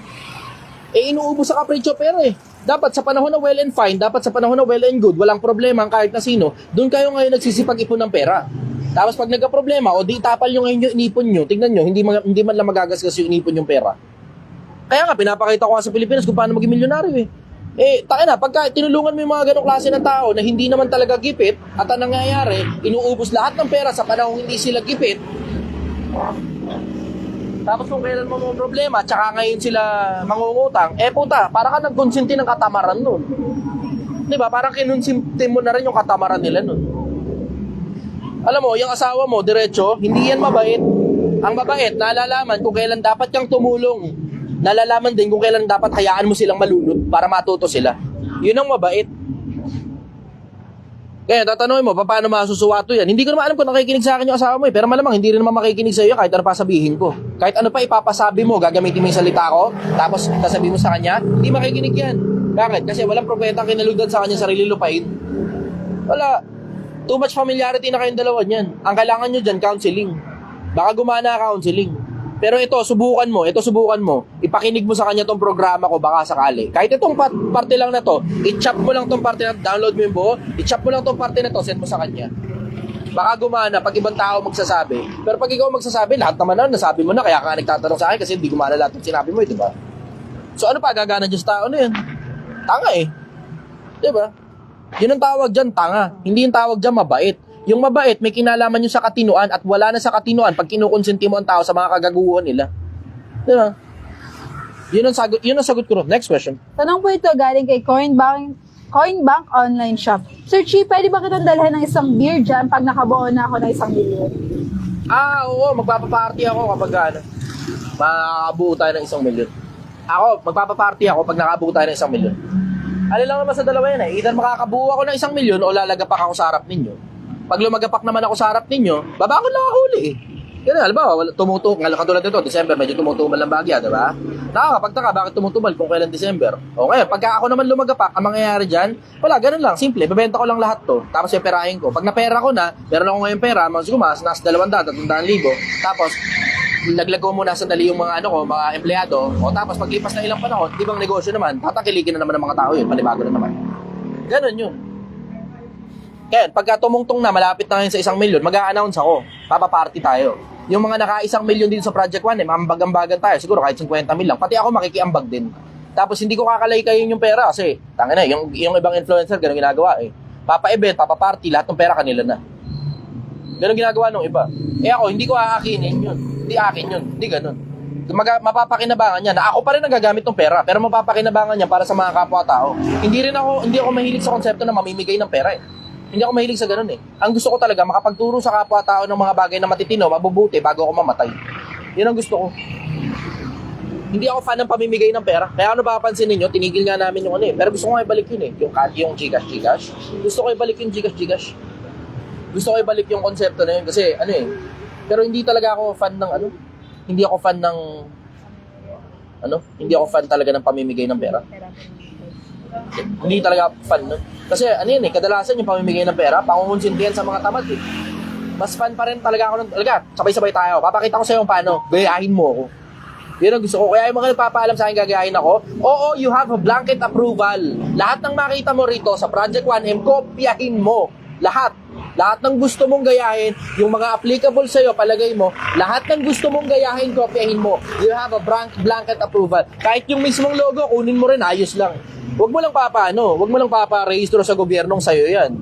Eh inuubos sa kapritsyo pera eh. Dapat sa panahon na well and fine, dapat sa panahon na well and good, walang problema ang kahit na sino, doon kayo ngayon nagsisipag-ipon ng pera. Tapos pag nagka-problema, o di tapal nyo ngayon yung inipon nyo, tingnan nyo, hindi man lang magagasgas yung inipon yung pera. Kaya nga, pinapakita ko nga sa Pilipinas kung paano maging milyonaryo eh. Eh, taka na, pagka tinulungan mo yung mga ganong klase ng tao na hindi naman talaga gipit, at ang nangyayari, inuubos lahat ng pera sa panahon hindi sila gipit, tapos kung kailan mo mga problema, tsaka ngayon sila mangungutang, eh puta, parang ka nagkonsinti ng katamaran nun. Diba? Parang kinonsinti mo na rin yung katamaran nila nun. Alam mo, yung asawa mo, diretso, hindi yan mabait. Ang mabait, nalalaman kung kailan dapat kang tumulong. Nalalaman din kung kailan dapat hayaan mo silang malunod para matuto sila. Yun ang mabait. Kaya tatanungin mo, paano masusuwato yan? Hindi ko naman alam kung nakikinig sa akin yung asawa mo eh. Pero malamang hindi rin naman makikinig sa iyo kahit ano pa sabihin ko. Kahit ano pa ipapasabi mo, gagamitin mo yung salita ko, tapos sasabihin mo sa kanya, hindi makikinig yan. Bakit? Kasi walang propeta kinalugdan sa kanya sarili lupain. Wala. Too much familiarity na kayong dalawa niyan. Ang kailangan nyo dyan, counseling. Baka gumana counseling. Pero ito, subukan mo. Ipakinig mo sa kanya tong programa ko, baka sakali. Kahit itong parte lang na to, i-chop mo lang tong parte na to, download mo yung buo, i-chop mo lang tong parte na to, send mo sa kanya. Baka gumana pag ibang tao magsasabi. Pero pag ikaw magsasabi, lahat naman na, nasabi mo na, kaya ka nagtatanong sa akin kasi hindi gumana lahat ng sinabi mo, di ba? So ano pa, gagana dyan sa tao na yan? Tanga eh. Di ba? Yun ang tawag dyan, tanga. Hindi yung tawag dyan, mabait. Yung mabait, may kinalaman nyo sa katinuan at wala na sa katinuan pag kinukonsenti mo ang tao sa mga kagaguhan nila. Diba? Yun ang sagot ko. Next question. Tanong po ito galing kay Coinbank Online Shop. Sir Chi, pwede ba kitang dalhin ng isang beer dyan pag nakabuo na ako ng 1 million? Oo, magpapaparty ako kapag makakabuo tayo ng 1 million. Ako, magpapaparty ako pag nakabuo tayo ng 1 million. Ano lang naman sa dalawa yan eh. Either makakabuo ako ng 1 million o lalagapak ako sa harap ninyo. Pag lumagapak naman ako sa harap ninyo, babangon lang ako huli eh. Yan, halimbawa, tumutumal, katulad nito, December, medyo tumutumal ang bagya, diba? Nakakapagtaka, bakit tumutumal kung kailan December? Okay, pagka ako naman lumagapak, ang mangyayari dyan, wala, ganun lang, simple, bebenta ko lang lahat to, tapos perahin ko. Pag napera ko na, meron ako ngayon pera, nasa 200,000, 300,000, tapos, naglag ko muna sandali yung mga mga empleyado, o tapos paglipas na ilang panahon, di bang negosyo naman, tatakilikin na naman ng mga tao yun, panibago na naman. Ganun yun. Kaya, pagka tumungtong na, malapit na ngayon sa 1 million, mag-a-announce ako, papaparty tayo. Yung mga naka 1 million din sa Project 1, maambag-ambagan tayo, siguro kahit 50 mil lang, pati ako makikiambag din. Tapos hindi ko kakalay kayo yung pera kasi, tangina, yung ibang influencer, ganun ginagawa eh. Papa-event, papa-party, lahat ng pera kanila na. Ganun ginagawa nung iba. Eh ako, hindi ko aakinin yun. Hindi akin yun, hindi ganun. Mapapakinabangan niya na ako pa rin ang gagamit ng pera, pero mapapakinabangan niya para sa mga kapwa-tao. Hindi ako mahilig sa konsepto na mamimigay ng pera eh. Hindi ako mahilig sa ganun eh. Ang gusto ko talaga, makapagturo sa kapwa-tao ng mga bagay na matitino, mabubuti bago ako mamatay. Yun ang gusto ko. Hindi ako fan ng pamimigay ng pera. Kaya ano papansin ninyo, tinigil nga namin yung ano eh. Pero gusto ko nga ibalik yun eh. Yung Gcash. Gusto ko ibalik yung Gcash. Gusto ko ibalik yung konsepto na yun. Kasi ano eh. Pero hindi talaga ako fan ng Hindi ako fan talaga ng pamimigay ng pera. Hindi talaga fan nun. Kasi ano yun eh, kadalasan yung pamimigay ng pera, pangungonsintihan sa mga tamad eh. Mas fan pa rin talaga ako nun. Talaga, sabay-sabay tayo. Papakita ko sa'yo kung paano. Gayahin mo ako. Yun ang gusto ko. Kaya yung mga nagpapaalam sa akin gagayahin ako, oo, you have a blanket approval. Lahat ng makita mo rito sa Project 1M, kopyahin mo. Lahat ng gusto mong gayahin, yung mga applicable sa'yo, palagay mo, lahat ng gusto mong gayahin, kopyahin mo. You have a blanket approval. Kahit yung mismong logo, kunin mo rin, ayos lang. Huwag mo lang paparehistro sa gobyernong sa'yo yan.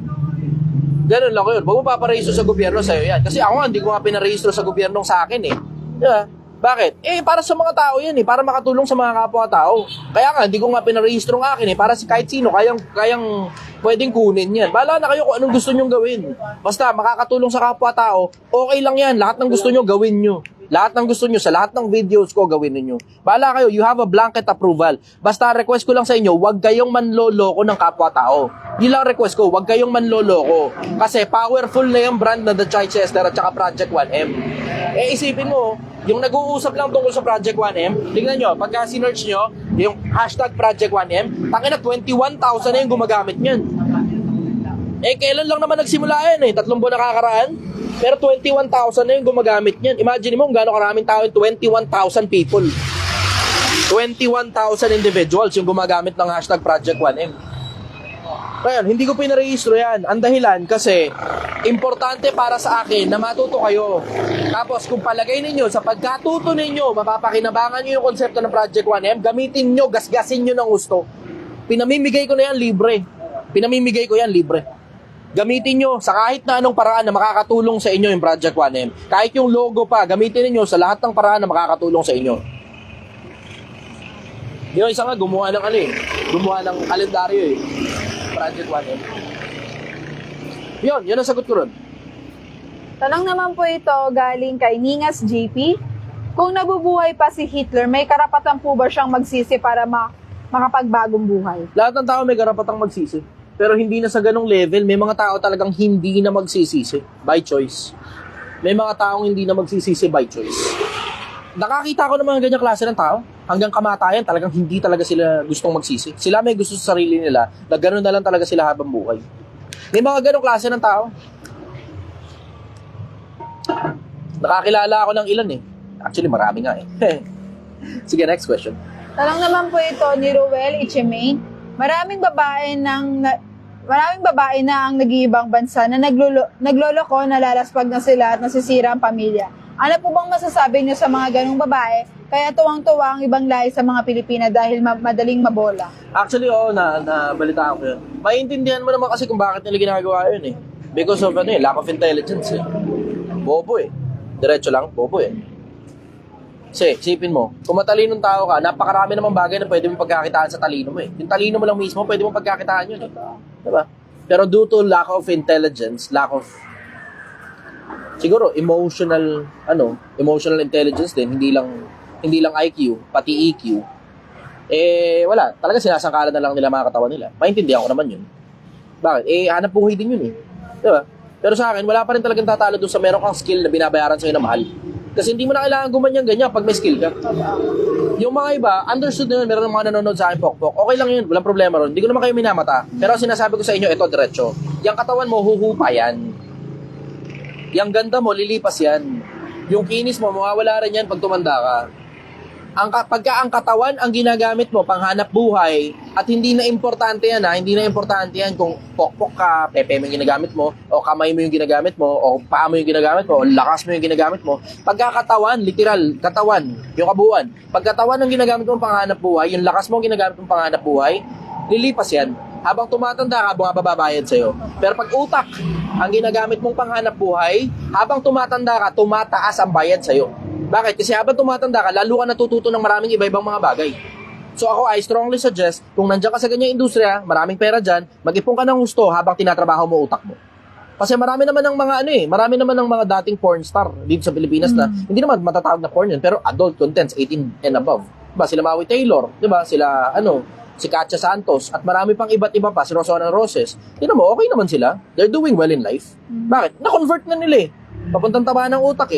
Ganun lang yun. Huwag mo paparehistro sa gobyerno sa'yo yan. Kasi ako nga, hindi ko nga pinarehistro sa gobyernong sa akin eh. Diba? Bakit? Para sa mga tao yan para makatulong sa mga kapwa-tao. Kaya nga, hindi ko nga pinarehistro ng akin para si kahit sino, kayang pwedeng kunin yan. Bahala na kayo kung anong gusto nyong gawin. Basta makakatulong sa kapwa-tao, okay lang yan. Lahat ng gusto nyo, gawin nyo. Lahat ng gusto nyo, sa lahat ng videos ko, gawin ninyo. Bahala kayo, you have a blanket approval. Basta request ko lang sa inyo, huwag kayong manloloko ng kapwa-tao. Yun lang request ko, huwag kayong manloloko. Kasi powerful na yung brand na The Chichester at saka Project 1M. Isipin mo, yung nag-uusap lang tungkol sa Project 1M, tingnan nyo, pagka sinerch nyo, yung hashtag Project 1M, tangina 21,000 na yung gumagamit nyan. Kailan lang naman nagsimula yan 3 buwan nakakaraan? Pero 21,000 na yung gumagamit niyan. Imagine mo kung gaano karaming tao, 21,000 people. 21,000 individuals yung gumagamit ng hashtag Project 1M. Ngayon, hindi ko pinarehistro yan. Ang dahilan kasi importante para sa akin na matuto kayo. Tapos kung palagay ninyo, sa pagkatuto ninyo, mapapakinabangan nyo yung konsepto ng Project 1M, gamitin nyo, gasgasin nyo ng gusto. Pinamimigay ko na yan libre. Pinamimigay ko yan libre. Gamitin nyo sa kahit na anong paraan na makakatulong sa inyo yung Project 1M. Kahit yung logo pa, gamitin niyo sa lahat ng paraan na makakatulong sa inyo. Yung isa nga, gumawa ng gumawa ng kalendaryo Project 1M. Yun ang sagot ko ron. Tanong naman po ito galing kay Ningas JP. Kung nabubuhay pa si Hitler, may karapatan po ba siyang magsisi para makapagbagong buhay? Lahat ng tao may karapatang magsisi. Pero hindi na sa ganong level. May mga tao talagang hindi na magsisisi by choice. May mga taong hindi na magsisisi by choice. Nakakita ko ng mga ganyang klase ng tao. Hanggang kamatayan, talagang hindi talaga sila gustong magsisi. Sila may gusto sa sarili nila na gano'n na lang talaga sila habang buhay. May mga ganong klase ng tao. Nakakilala ako ng ilan Actually, marami nga Sige, next question. Tanong naman po ito ni Ruel Ichemain. Maraming babae na ang nag-iibang bansa na nagloloko, nalalaspag na sila at nasisira ang pamilya. Ano po bang masasabi niyo sa mga ganong babae? Kaya tuwang-tuwa ang ibang lahi sa mga Pilipina dahil madaling mabola. Actually, nabalita ko yun. Maiintindihan mo naman kasi kung bakit nila ginagawa yun Because of lack of intelligence Bobo Diretso lang, bobo Kasi, isipin mo, kung matalinong tao ka, napakarami namang bagay na pwede mong pagkakitaan sa talino mo Yung talino mo lang mismo, pwede mong pagkakitaan yun Diba? Pero due to lack of intelligence, siguro emotional intelligence din, hindi lang IQ, pati EQ. Wala, talaga sinasangkalan na lang nila mga katawan nila. Maintindihan ko naman yun. Bakit? Hanap buhay din yun Diba? Pero sa akin, wala pa rin talagang tatalo doon sa meron kang skill na binabayaran sa'yo na mahal. Kasi hindi mo na kailangan gumanyan-ganyan pag may skill ka. Yung mga iba, understood na yun, meron ng mga nanonood sa akin, pokpok. Okay lang yun, walang problema ron. Hindi ko naman kayo minamata. Pero sinasabi ko sa inyo, ito, diretso. Yung katawan mo, huhupa yan. Yung ganda mo, lilipas yan. Yung kinis mo, mawawala rin yan pag tumanda ka. Pagka ang katawan ang ginagamit mo panghanap buhay at hindi na importante yan hindi na importante yan kung pokpok ka, pepe mo yung ginagamit mo o kamay mo yung ginagamit mo o paa mo yung ginagamit mo o lakas mo yung ginagamit mo. Pagka katawan, literal, katawan, yung kabuuan. Pagkatawan ang ginagamit mo panghanap buhay, yung lakas mo ang ginagamit mo panghanap buhay, lilipas yan. Habang tumatanda ka, bababayad sa'yo. Pero pag utak ang ginagamit mong panghanap buhay, habang tumatanda ka, tumataas ang bayad sa'yo. Bakit? Kasi habang tumatanda ka, lalo ka natututo ng maraming iba-ibang mga bagay. So ako, I strongly suggest, kung nandiyan ka sa ganyang industriya, maraming pera dyan, mag-ipon ka ng gusto habang tinatrabaho mo utak mo. Kasi marami naman ng mga marami naman ng mga dating porn star dito sa Pilipinas na hindi naman matatawag na porn yun, pero adult contents, 18 and above. Diba? Sila Maui Taylor, diba? Sila, si Katja Santos, at marami pang iba't iba pa, si Rosana Roses. Tignan mo, okay naman sila. They're doing well in life. Bakit? Na-convert na nila Papuntang taba ng utak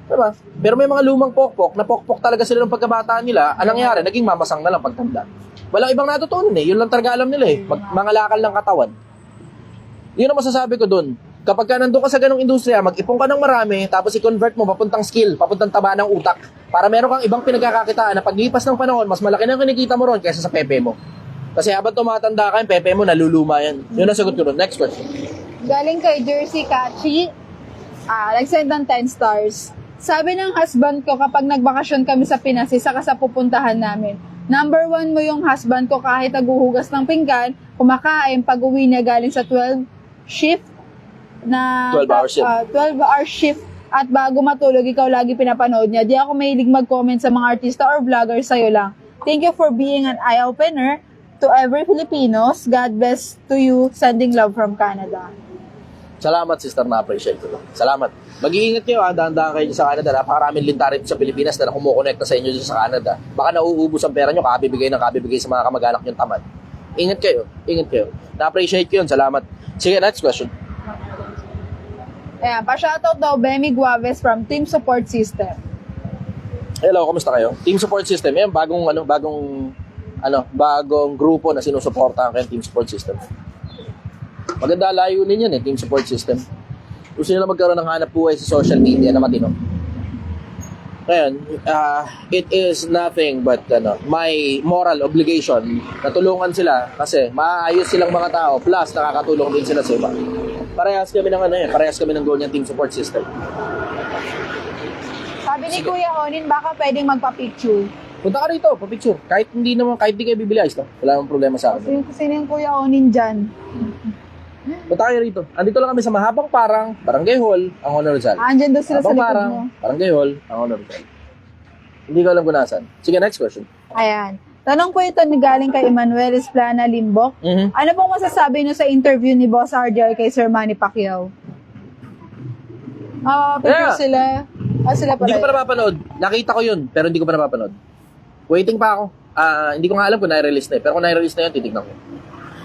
Diba? Pero may mga lumang pokpok, na pokpok talaga sila ng pagkabataan nila, anong nangyari? Naging mamasang na lang pagtanda. Walang ibang natutunan Yun lang talaga alam nila Mangalakal ng katawan. Yun ang masasabi ko dun. Kapag ka nandun ka sa ganong industriya, mag-ipon ka ng marami, tapos i-convert mo papuntang skill, papuntang taba ng utak, para meron kang ibang pinagkakakitaan na paglipas ng panahon, mas malaki na kinikita mo ron kaysa sa pepe mo. Kasi habang tumatanda ka, yung pepe mo, naluluma yan. Yun ang sagot ko ron. Next question. Galing kay Jersey Kachi, nag-send ng 10 stars. Sabi ng husband ko kapag nagbakasyon kami sa Pinas, isa ka sa pupuntahan namin. Number 1 mo yung husband ko kahit naghuhugas ng pinggan, kumakain, pag-uwi niya galing sa 12 shift na 12-hour shift. 12-hour shift at bago matulog, ikaw lagi pinapanood niya. Di ako mahilig mag-comment sa mga artista or vlogger, sa'yo lang. Thank you for being an eye-opener to every Filipinos. God bless to you. Sending love from Canada. Salamat, sister, na-appreciate ko. Salamat. Mag-iingat kayo, dahan-dahan kayo sa Canada. Napakaraming lintarin sa Pilipinas na kumukonekta sa inyo dyan sa Canada. Baka nauubos ang pera nyo, kakabibigay sa mga kamag-anak nyo tamad. Ingat kayo. Na-appreciate ko yun. Salamat. Sige, next question. Ayan, pa-shoutout daw Bemi Guaves from Team Support System. Hello, kamusta kayo? Team Support System. Yan, bagong grupo na sinusuportahan kayo, Team Support System. Maganda layunin yan Team Support System. Gusto nila magkaroon ng hanap buhay sa social media na matino. Ngayon, it is nothing but my moral obligation na tulungan sila kasi maayos silang mga tao plus nakakatulong din sila sa iba. Parehas kami ng goal ng Team Support System. Sabi ni Kuya Onin, baka pwedeng magpa-picture. Punta ka rito, pa-picture. Kahit di kayo bibili, ayos lang. Wala namang problema sa akin. Sino yung Kuya Onin dyan? Punta kayo rito. Andito lang kami sa Mahabang Parang, Barangay Hall, ang Honor Rizal. Andyan daw sila sa Mahabang likod Parang, mo. Barangay Hall, ang Honor Rizal. Hindi ko alam kung nasan. Sige, next question. Ayan. Tanong po ito ni galing kay Emmanuel Esplana Limbok. Mhm. Ano pong masasabi niyo sa interview ni Boss RJ kay Sir Manny Pacquiao? Picture Yeah. sila. Sila pala. Hindi ko pa napapanood. Nakita ko yun, pero hindi ko pa napapanood. Waiting pa ako. Hindi ko nga alam kung na-release na Pero kung na-release na yun, titignan ko.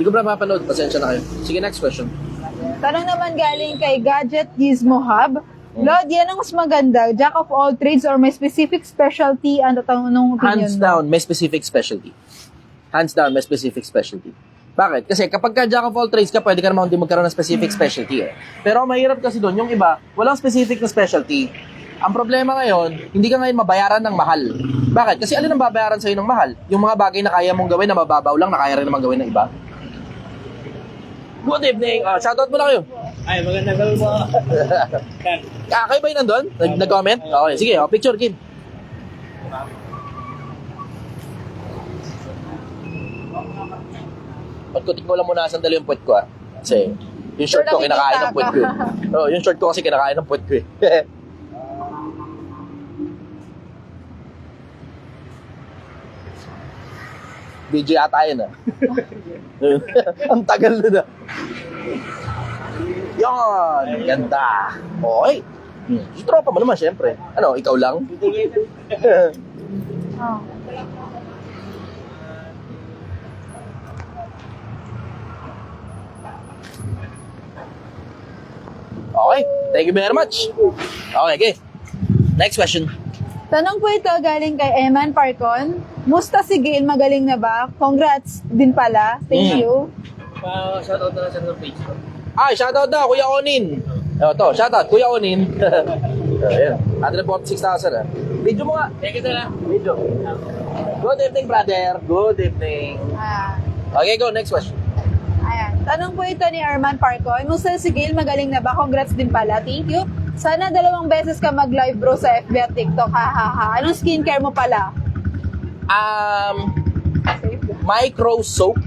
Hindi ko pa napapanood. Pasensya na kayo. Sige, next question. Tanong naman galing kay Gadget Gizmo Hub. Lord, yan ang mas maganda. Jack of all trades or may specific specialty? Ano tanong opinion Hands mo? down, may specific specialty. Hands down, may specific specialty. Bakit? Kasi kapag ka jack of all trades ka, pwede ka naman din magkaroon ng specific specialty. Pero ang mahirap kasi doon, yung iba, walang specific na specialty. Ang problema ngayon, hindi ka ngayon mabayaran ng mahal. Bakit? Kasi alin ang babayaran sa'yo ng mahal? Yung mga bagay na kaya mong gawin na mababaw lang, na kaya rin naman gawin ng iba. Good evening. Shoutout mo na kayo. Ay, magandang gabi po. Kayo ba yung nandun? Nag-comment? Okay, sige. Picture, Kim. Pagkutik mo lang muna sandali yung puwet ko Kasi yung short ko kinakain ng puwet ko yung short ko kasi kinakain ng puwet ko DJ ata yun Ang tagal na Yan, ganda. Okay. Yung tropa mo naman, syempre. Ano, ikaw lang? Oh. Okay, thank you very much. Okay. Next question. Tanong po ito galing kay Eman Parcon. Musta si Gail? Magaling na ba? Congrats din pala. Thank you. Shoutout na lang sa page ko. Shoutout na, Kuya Onin. Shoutout, Kuya Onin. Ayan, 146,000 Video mo nga. Thank you na lang. Video. Good evening, brother. Good evening. Okay, go. Next question. Ayan. Tanong po ito ni Arman Parcon. Musta si Gail? Magaling na ba? Congrats din pala. Thank you. Sana 2 beses ka mag-live bro sa FB at TikTok. Ha. Anong skincare mo pala? Micro soap.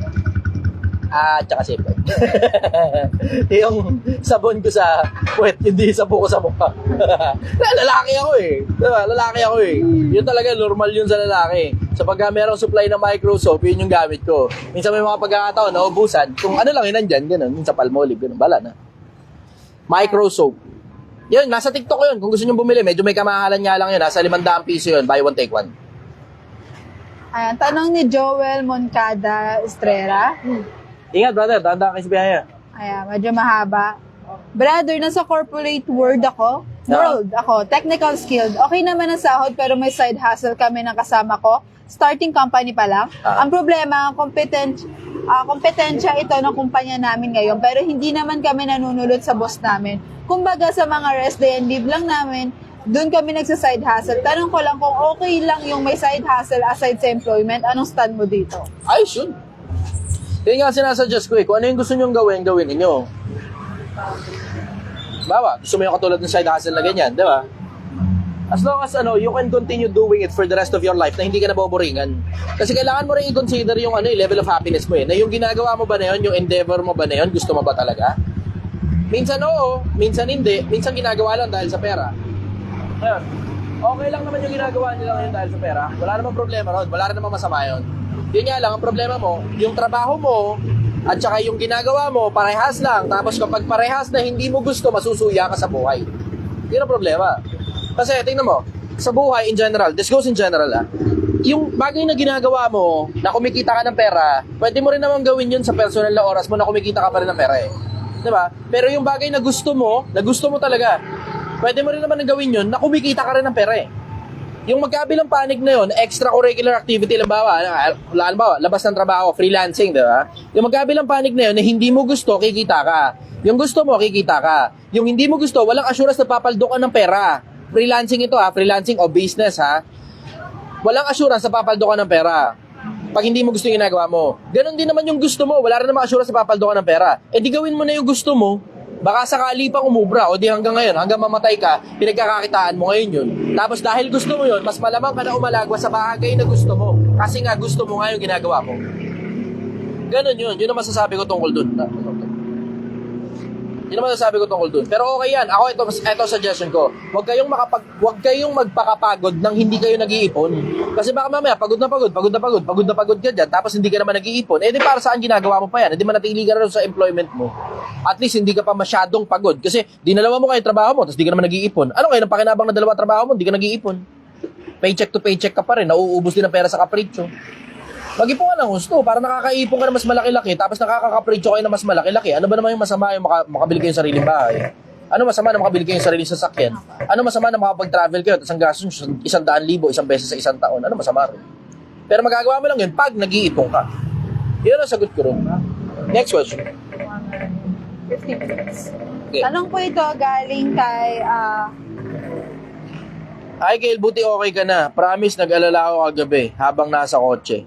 Tsaka sipon. Yung sabon ko sa puwet, hindi sabon ko sa mukha. Lalaki ako Diba? Lalaki ako Yun talaga, normal yun sa lalaki. So pagka merong supply ng micro soap, yun yung gamit ko. Minsan may mga pagkakataon, naubusan. Kung ano lang yun nandyan, ganun. Minsan Palmolive, ganun. Bala na. Micro soap. Yun, nasa TikTok ko yun. Kung gusto nyo bumili, medyo may kamahalan nga lang yun. Nasa 500 piso yun. Buy one, take one. Ayan. Tanong ni Joel Moncada Estrera. Ingat, brother. Dahan-dahan kayo sa biyaya. Ayan, medyo mahaba. Brother, nasa corporate world ako. Technical skilled. Okay naman ang sahod pero may side hustle kami ng kasama ko. Starting company pa lang. Ang problema, kompetensya ito ng kumpanya namin ngayon pero hindi naman kami nanunulot sa boss namin. Kumbaga sa mga rest day and leave lang namin, doon kami nagsa-side hustle. Tanong ko lang kung okay lang yung may side hustle aside sa employment, anong stand mo dito? Ay, sure. Yun nga sinasuggest ko Kung ano yung gusto nyong gawin, gawin ninyo. Bawa, gusto mo yung katulad ng side hustle na ganyan, di ba? As long as you can continue doing it for the rest of your life na hindi ka naboboringan. Kasi kailangan mo rin i-consider yung level of happiness mo Na yung ginagawa mo ba na yun, yung endeavor mo ba na yun, gusto mo ba talaga? Minsan oo, minsan hindi. Minsan ginagawa lang dahil sa pera. Ngayon, okay lang naman yung ginagawa nila ngayon dahil sa pera. Wala namang problema ron. Wala rin namang masama yun. Yun nga lang, ang problema mo, yung trabaho mo, at saka yung ginagawa mo, parehas lang. Tapos kapag parehas na hindi mo gusto, masusuya ka sa buhay. Yun ang problema. Kasi, tingnan mo, sa buhay in general, this goes in general yung bagay na ginagawa mo, na kumikita ka ng pera, pwede mo rin naman gawin yun sa personal na oras mo na kumikita ka pa rin ng pera eh. Diba? Pero yung bagay na gusto mo talaga, pwede mo rin naman gawin yun na kumikita ka rin ng pera eh. Yung magkabilang panig na yun, extracurricular activity, halimbawa, labas ng trabaho, freelancing, di ba? Yung magkabilang panig na yun, na hindi mo gusto, kikita ka. Yung gusto mo, kikita ka. Yung hindi mo gusto, walang assurance na papaldo ka ng pera. Freelancing ito freelancing o business Walang assurance na papaldo ka ng pera. Pag hindi mo gusto yung ginagawa mo. Ganon din naman yung gusto mo, wala rin namang assurance na papaldo ka ng pera. Eh di gawin mo na yung gusto mo. Baka sakali pang umubra o di hanggang ngayon, hanggang mamatay ka, pinagkakakitaan mo ngayon yun. Tapos dahil gusto mo yun, mas malamang ka na umalagwa sa bagay na gusto mo. Kasi nga gusto mo nga yung ginagawa mo. Ganon yun. Yun ang masasabi ko tungkol dun. Yun ang masasabi ko tungkol dun. Pero okay yan. Ako, ito suggestion ko. Huwag kayong magpakapagod nang hindi kayo nag-iipon. Kasi baka mamaya, pagod na pagod ka dyan, tapos hindi ka naman nag-iipon. Eh di para saan ginagawa mo pa yan? Eh di manatili ka rin sa employment mo. At least hindi ka pa masyadong pagod. Kasi dinalawa mo kayo yung trabaho mo, tapos di ka naman nag-iipon. Ano kayo, nang pakinabang na dalawa trabaho mo, hindi ka nag-iipon. Paycheck to paycheck ka pa rin, nauubos din ang pera sa kapritsyo. Mag-ipon ka ng gusto, para nakakaipon ka na mas malaki-laki, tapos nakakakapritsyo kayo na mas malaki-laki. Ano ba naman yung masama yung makabili kayo ng sariling bahay? Ano masama na makabili kayo ng sariling sasakyan? Ano masama na makapag-travel kayo, tapos ang gastos nyo 100,000 isang beses sa isang taon? Ano masama rin? Pero magagawa mo lang yun pag nag-iipon ka. Yun ang sagot ko rin. Next question. 50 minutes. Okay. Tanong po ito galing kay Hi, Gail, buti okay ka na. Promise, nag-alala ako kagabi habang nasa kotse.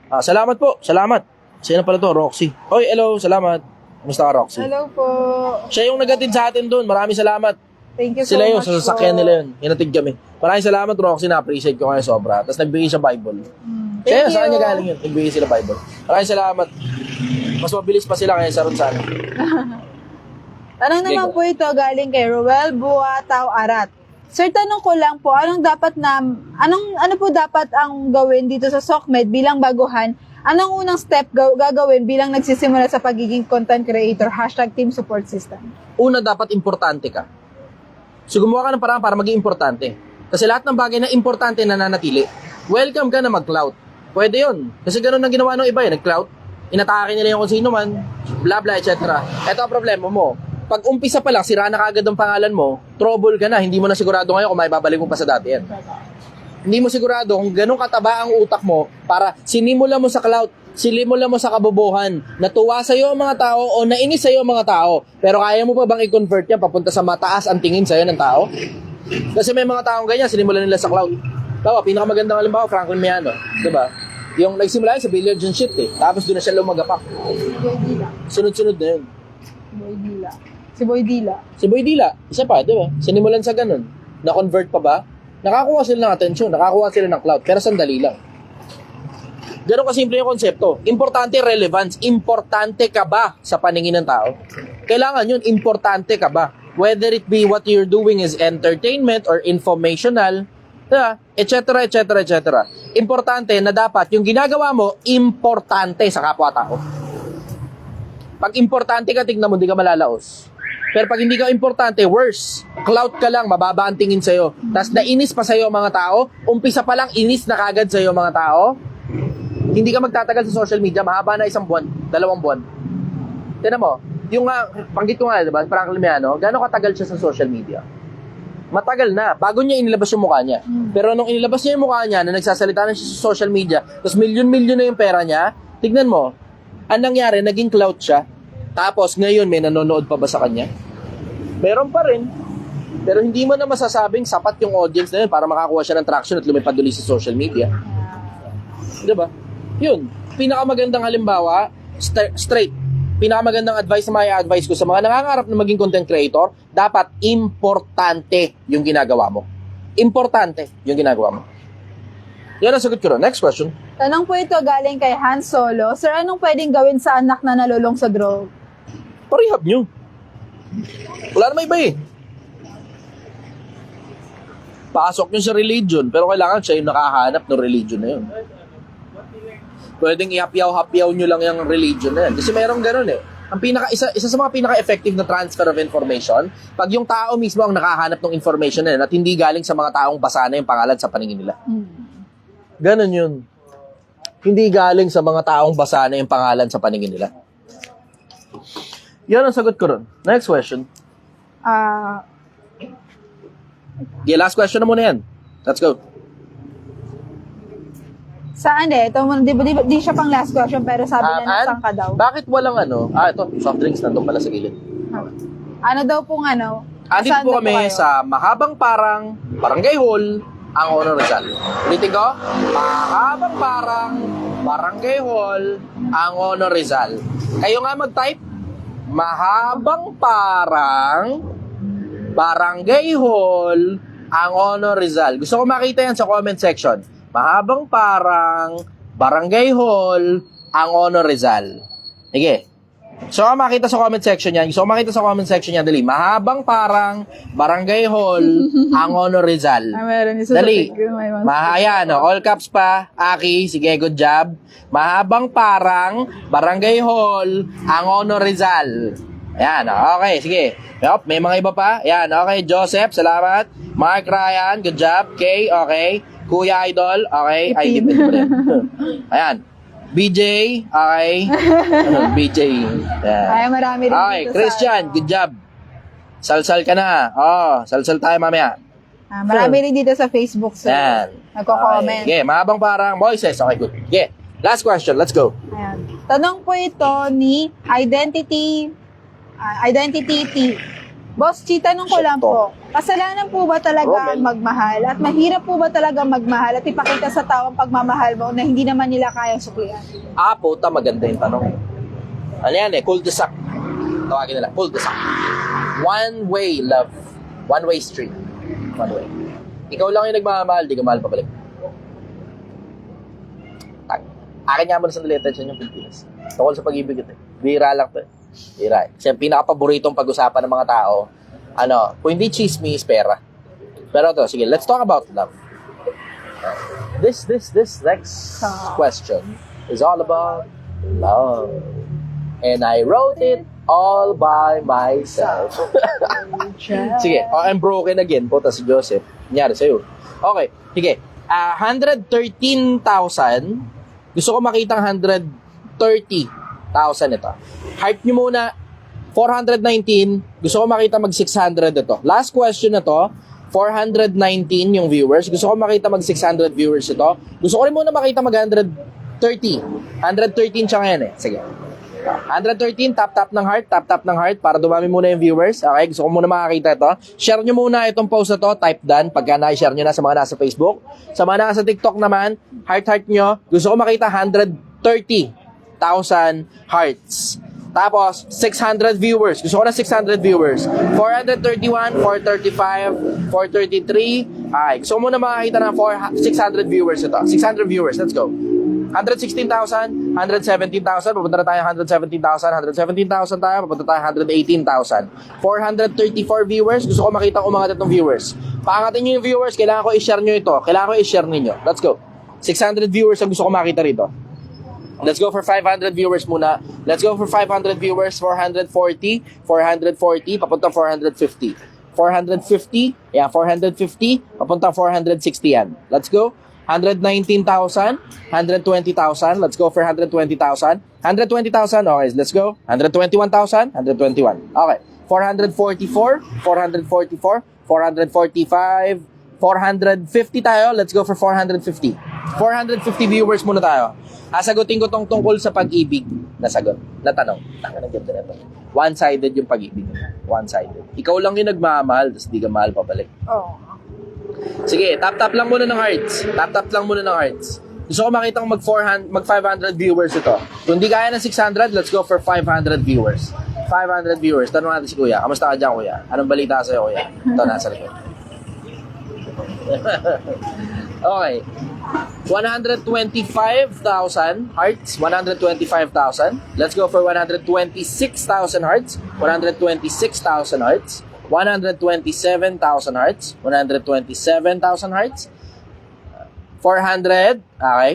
Salamat po, salamat. Sino pala to? Roxy. Oy, hello, salamat. Kumusta ka, Roxy? hello po. Siya yung nagatid sa atin doon. Maraming salamat. Thank you so Sila yun, much sa sasakyan nila yun. Hinatid kami. Maraming salamat, Roxy. Na-appreciate ko kayo sobra. Tapos nagbigay siya Bible. Siya yun, Thank saan you. niya galing yun? Nagbigay sila Bible. Maraming salamat. Mas mabilis pa sila kaya sa Ronsan. Tanong naman po ito galing kay Roel Buataw Arat. Sir, tanong ko lang po, ano po dapat ang gawin dito sa SOCMED bilang baguhan? Anong unang step gagawin bilang nagsisimula sa pagiging content creator? #team support system. Una, dapat importante ka. So, gumawa ka ng paraan para maging importante. Kasi lahat ng bagay na importante nananatili. Welcome ka na mag-clout. Pwede yun. Kasi ganun ang ginawa ng iba nag-clout. Inatake nila yung kung sino man, bla bla, etc. Ito ang problema mo. Pag umpisa pa lang, sira na kagad ang pangalan mo, trouble ka na. Hindi mo na sigurado ngayon kung may babalik mo pa sa dati yan. Hindi mo sigurado kung ganun kataba ang utak mo para sinimula mo sa clout, sinimula mo sa kabobohan, natuwa sa'yo ang mga tao o nainis sa'yo ang mga tao. Pero kaya mo pa bang i-convert yan papunta sa mataas ang tingin sa'yo ng tao? Kasi may mga taong ganyan, sinimula nila sa clout. Tawa, pinakamagandang halimbawa, Franklin Miano. Diba? Yung nagsimula yun sa billiard and shit Tapos doon na siya lumagapak. Boy Dila. Sunod-sunod na yun. Si Boy Dila. Si Boy Dila, isa pa, di ba? Sinimulan sa ganun. Na-convert pa ba? Nakakuha sila ng atensyon, nakakuha sila ng clout, pero sandali lang. Ganun kasimple yung konsepto. Importante relevance. Importante ka ba sa paningin ng tao? Kailangan yun, importante ka ba? Whether it be what you're doing is entertainment or informational, etc., etc., etc. Importante na dapat yung ginagawa mo, importante sa kapwa-tao. Pag importante ka, tignan mo, hindi ka malalaos. Pero pag hindi ka importante, worse. Clout ka lang, mababa ang tingin sa'yo. Tapos nainis pa sa'yo mga tao, umpisa pa lang, inis na kagad sa'yo mga tao. Hindi ka magtatagal sa social media, mahaba na 1 buwan, 2 buwan. Tignan mo, yung panggit ko nga, diba, Franklin Miano, gano'ng katagal siya sa social media? Matagal na, bago niya inilabas yung mukha niya. Pero nung inilabas niya yung mukha niya, na nagsasalita na siya sa social media, tapos milyon-milyon na yung pera niya, tignan mo, ang nangyari, naging clout siya. Tapos ngayon, may nanonood pa ba sa kanya? Meron pa rin. Pero hindi mo na masasabing sapat yung audience na yun para makakuha siya ng traction at lumipad ulit sa social media. Diba? Yun. Pinakamagandang halimbawa, straight. Pinakamagandang advice na may advice ko sa mga nangangarap na maging content creator, dapat importante yung ginagawa mo. Importante yung ginagawa mo. Yan ang sagot ko ron. Next question. Tanong po ito galing kay Han Solo. Sir, anong pwedeng gawin sa anak na nalulong sa drug? Parehab nyo. Wala naman iba Pasok nyo sa religion, pero kailangan siya yung nakahanap ng religion na yun. Pwedeng ihapyaw-hapyaw nyo lang yung religion na yan. Kasi mayroong ganun eh. Isa sa mga pinaka-effective na transfer of information, pag yung tao mismo ang nakahanap ng information na yan at hindi galing sa mga taong basa na yung pangalan sa paningin nila. Ganun yun. Hindi galing sa mga taong basa na yung pangalan sa paningin nila. Yan ang sagot ko ron. Next question. Yeah, last question na muna yan. Let's go. Saan eh? Ito, di siya pang last question, pero sabi na nasaan ka daw. Bakit walang ito, soft drinks nandun pala sa gilid. Ano daw pong Andito saan po daw kami kayo? sa Mahabang Parang, Barangay Hall, Angono Rizal. Ulitin ko, Mahabang Parang, Barangay Hall, Angono Rizal. Kayo nga mag-type, Mahabang Parang, Barangay Hall, Angono Rizal. Gusto ko makita yan sa comment section. Mahabang Parang, Barangay Hall, Angono Rizal. Sige. So, makita sa comment section yan. Gusto ko makita sa comment section yan. Dali. Mahabang Parang, Barangay Hall, Angono Rizal. Meron isa Dali. sa Ayan, all caps pa. Aki, sige, good job. Mahabang Parang, Barangay Hall, Angono Rizal. Ayan, okay, sige. Yup, may mga iba pa. Ayan, okay. Joseph, salamat. Mark Ryan, good job. Kay, okay. Kuya Idol, okay. Ay, di pa rin. Ayan. BJ, okay. BJ. Ayan. Ay, marami rin Okay, dito Christian, sa... good job. Salsal ka na. Salsal tayo mamaya. marami rin dito sa Facebook, sir. Ayan. Nagko-comment. Okay, Mahabang Parang, Moises. Okay, good. Okay, last question, let's go. Ayan. Tanong po ito ni Identity T. Boss Chi, tanong ko lang po, kasalanan po ba talaga ang magmahal? At mahirap po ba talaga magmahal at ipakita sa tao ang pagmamahal mo na hindi naman nila kayang suklian? Puta, maganda yung tanong. Ano yan cul-de-sac. Tawagin nila, cul-de-sac. One way love. One way street. One way. Ikaw lang yung nagmamahal, di ka mahal pabalik. Akin nga mo na sandali attention yung Pilipinas. Tungkol sa pag-ibig ito. Bira lang to. Bira. Kasi yung pinaka-paboritong pag-usapan ng mga tao, kung hindi chismis, pera. Pero ito, sige, let's talk about love. This next question is all about love. And I wrote it all by myself. Sige, I'm broken again. Puta si Joseph. Nangyari sa'yo. Okay, sige. 113,000. Gusto ko makita 130,000 ito. Hype nyo muna. 419. Gusto ko makita mag 600 ito. Last question na to. 419 yung viewers. Gusto ko makita mag 600 viewers ito. Gusto ko rin muna makita mag 130. 113 siya ngayon Sige. 113, tap ng heart para dumami muna yung viewers. Okay, gusto ko muna makakita ito. Share nyo muna itong post na to, type done, pagka na-share nyo na sa mga nasa Facebook. Sa mga nasa TikTok naman, heart nyo. Gusto ko makita 130,000 hearts. Tapos, 600 viewers. Gusto ko na 600 viewers. 431, 435, 433. Okay, gusto ko muna makakita ng 600 viewers ito. 600 viewers, let's go. 116,000, 117,000, papunta na tayo 117,000, 117,000 tayo, papunta tayo 118,000. 434 viewers, gusto ko makita umangat itong viewers. Paangatin nyo yung viewers, kailangan ko i-share nyo ito. Kailangan ko i-share ninyo. Let's go. 600 viewers ang gusto ko makita rito. Let's go for 500 viewers muna. Let's go for 500 viewers, 440, 440, papunta 450. 450, yeah, 450, papunta 460 yan. Let's go. 119,000, 120,000, let's go for 120,000. 120,000, okay, let's go. 121,000, 121. Okay. 444, 444, 445, 450 tayo. Let's go for 450. 450 viewers muna tayo. Sagutin ko tong tungkol sa pag-ibig na sagot, na tanong. Taka ng ganda na ito. One-sided yung pag-ibig. One-sided. Ikaw lang yung nagmamahal, tapos di ka mahal pabalik. Sige, tap lang muna ng hearts. Tap lang muna ng hearts. Gusto ko makita kung mag 500 viewers ito. Kung di kaya ng 600, let's go for 500 viewers. 500 viewers. Tanong natin si Kuya. Kamusta ka dyan, Kuya? Anong balita sa'yo, Kuya? Ito, nasa likod. Okay. 125,000 hearts. 125,000. Let's go for 126,000 hearts. 126,000 hearts. 127,000 hearts. 127,000 hearts. 400. Okay.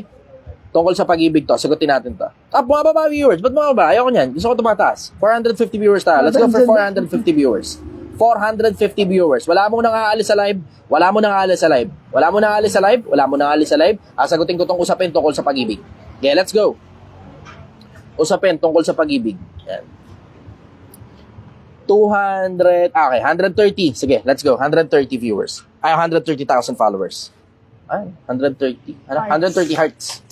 Tungkol sa pag-ibig to. Sagutin natin to. Bumababa viewers. Ba't bumababa? Ayoko niyan. Gusto ko tumataas. 450 viewers tayo. Let's go for 450 viewers. 450 viewers. Wala mo nang aalis sa live. Wala mo nang aalis sa live. Wala mo nang aalis sa live. Wala mo nang aalis sa live. Sagutin ko tong usapin tungkol sa pag-ibig. Okay, let's go. Usapin tungkol sa pag-ibig. Yan. 200. Okay, 130. Sige, let's go. 130 viewers. 130,000 followers. 130. 130 hearts.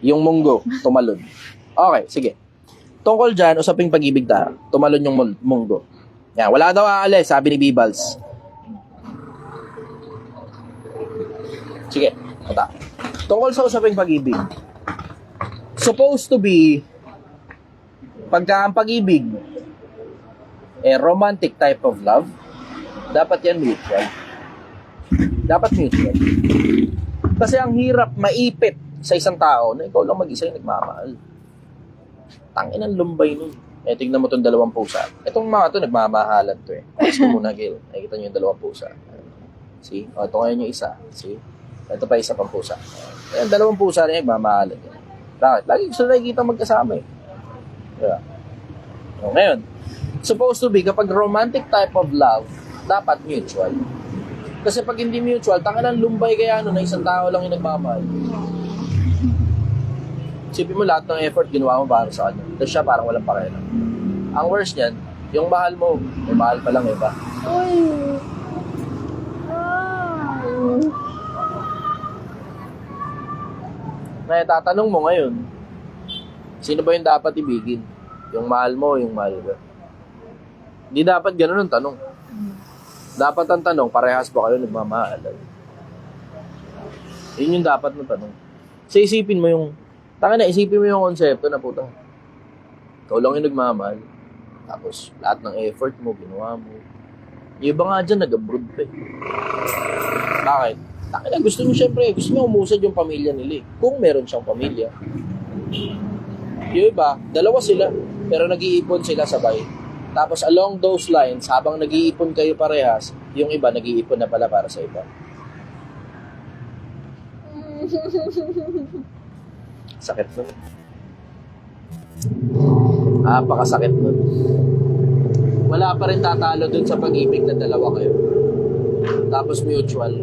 Yung munggo, tumalon. Okay, sige. Tungkol dyan, usaping pag-ibig tayo. Tumalon yung munggo. Yan, wala daw aalis, sabi ni Bibals. Sige, ata. Tungkol sa usaping pag-ibig. Supposed to be, pagka ang pag-ibig, romantic type of love, dapat yan mutual. Dapat mutual. Kasi ang hirap maipit sa isang tao na ikaw lang mag-isa yung nagmamahal. Tangin ang lumbay nun. Tingnan mo itong dalawang pusa. Itong mga to nagmamahalan to eh. Gusto mo na, Gil. Nakikita nyo yung dalawang pusa. See? Ito ngayon yung isa. See? Ito pa isa pang pusa. Ayan, dalawang pusa na yung nagmamahalan. Bakit? Lagi gusto na nakikita magkasama eh. Diba? So, ngayon, supposed to be, kapag romantic type of love, dapat mutual. Kasi pag hindi mutual, tangin ang lumbay kaya na isang tao lang yung nagmamahal. Isipin mo lahat ng effort ginawa mo para sa kanya. Tapos siya parang walang pakialam. Ang worst niyan, yung mahal mo, may mahal pa lang iba. Uy. Tatanong mo ngayon, sino ba yung dapat ibigin? Yung mahal mo o yung mahal ka? Hindi dapat ganun ang tanong. Dapat ang tanong, parehas ba kayo nagmamahalan? Yun yung dapat na tanong. So isipin mo yung isipin mo yung konsepto na putang. Ikaw lang yung nagmamahal. Tapos, lahat ng effort mo, ginawa mo. Yung iba nga dyan, nag-abroad pa eh. Bakit? Gusto nyo syempre, gusto nyo umusad yung pamilya nila eh. Kung meron siyang pamilya. Yung iba, dalawa sila. Pero nag-iipon sila sabay. Tapos, along those lines, habang nag-iipon kayo parehas, yung iba, nag-iipon na pala para sa iba. Sakit nun. Napakasakit nun. Wala pa rin tatalo dun sa pag-ibig na dalawa kayo. Tapos mutual.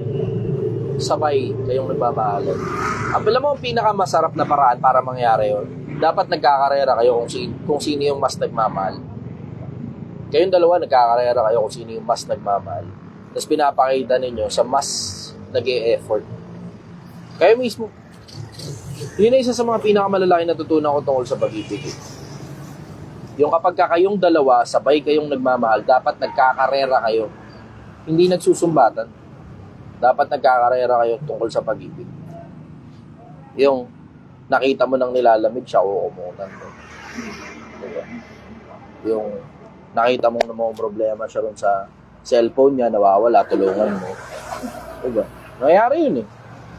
Sabay kayong nagmamahalan. Alam mo ang pinakamasarap na paraan para mangyari yun? Dapat nagkakarera kayo kung sino yung mas nagmamahal. Kayong dalawa nagkakarera kayo kung sino yung mas nagmamahal. Tapos pinapakita ninyo sa mas nag-e-effort. Kayo mismo. Yun na isa sa mga pinakamalalaki natutunan ko tungkol sa pag-ibig. Yung kapag kayong dalawa, sabay kayong nagmamahal, dapat nagkakarera kayo. Hindi nagsusumbatan. Dapat nagkakarera kayo tungkol sa pag-ibig. Yung nakita mo nang nilalamig siya, uumunan mo. Diba? Yung nakita mo na mga problema siya ron sa cellphone niya, nawawala, tulungan mo. Diba? Nangyari yun eh.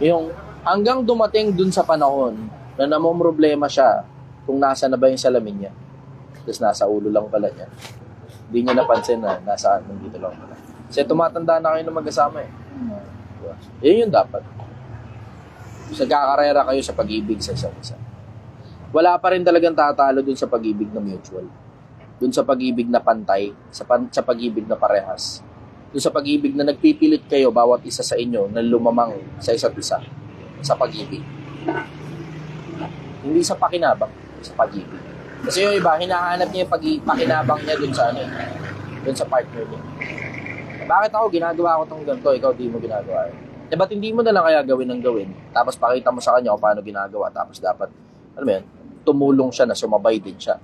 Yung hanggang dumating dun sa panahon na namang problema siya kung nasa na ba yung salamin niya. Tapos nasa ulo lang pala niya. Hindi niya napansin na nasaan, nandito lang pala. Kasi tumatanda na kayo na mag-asama eh. Diba? Yun yung dapat. Nagkakarera kayo sa pag-ibig sa isa't isa. Wala pa rin talagang tatalo dun sa pag-ibig na mutual. Dun sa pag-ibig na pantay, sa pag-ibig na parehas. Dun sa pag-ibig na nagpipilit kayo bawat isa sa inyo na lumamang sa isa't isa sa pag-ibig. Hindi sa pakinabang, sa pag-ibig. Kasi yung iba, hinahanap niya yung pakinabang niya dun sa dun sa partner niya. Bakit ako ginagawa ko tong ganito, ikaw di mo ginagawa yun? Ba't hindi mo na lang kaya gawin ng gawin? Tapos pakita mo sa kanya kung paano ginagawa. Tapos dapat, alam mo yan, tumulong siya na sumabay din siya.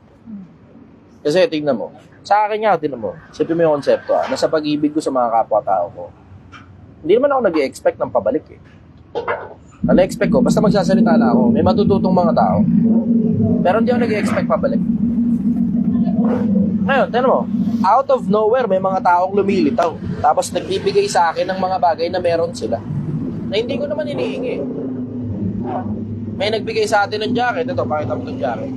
Kasi tingnan mo, sa akin nga, tingnan mo, sipin mo yung konsepto na sa pag-ibig ko sa mga kapwa-tao ko, hindi naman ako nag-i-expect ng pabalik eh. Ang na-expect ko, basta magsasalita na ako, may matututong mga tao. Pero hindi ako nag-i-expect pabalik. Ngayon, tingnan mo, out of nowhere, may mga taong lumilitaw. Tapos nagbibigay sa akin ng mga bagay na meron sila. Na hindi ko naman hinihingi. May nagbigay sa atin ng jacket. Ito, pakita mo itong jacket.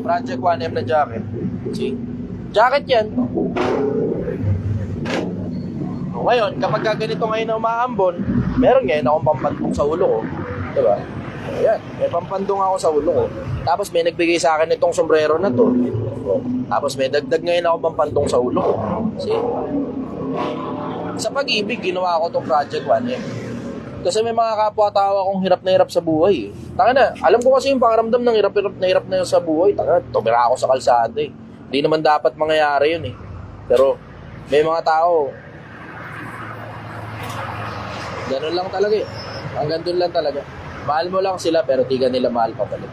Project 1M na jacket. See? Jacket yan. Ngayon, kapag ganito ngayon na umaambon, meron ngayon akong pampandong sa ulo ko. Diba? Ayan, may pampandong ako sa ulo ko. Tapos may nagbigay sa akin itong sombrero na to. Tapos may dagdag ngayon ako pampandong sa ulo ko. See? Sa pag-ibig, ginawa ko itong Project 1M. Kasi may mga kapwa-tao akong hirap na hirap sa buhay. Taka na, alam ko kasi yung pangaramdam ng hirap na yun sa buhay. Taka, tumira ako sa kalsada eh. Hindi naman dapat mangyayari yun eh. Pero may mga tao, ganun lang talaga eh. Hanggang dun lang talaga. Mahal mo lang sila pero di ka nila mahal pa balik.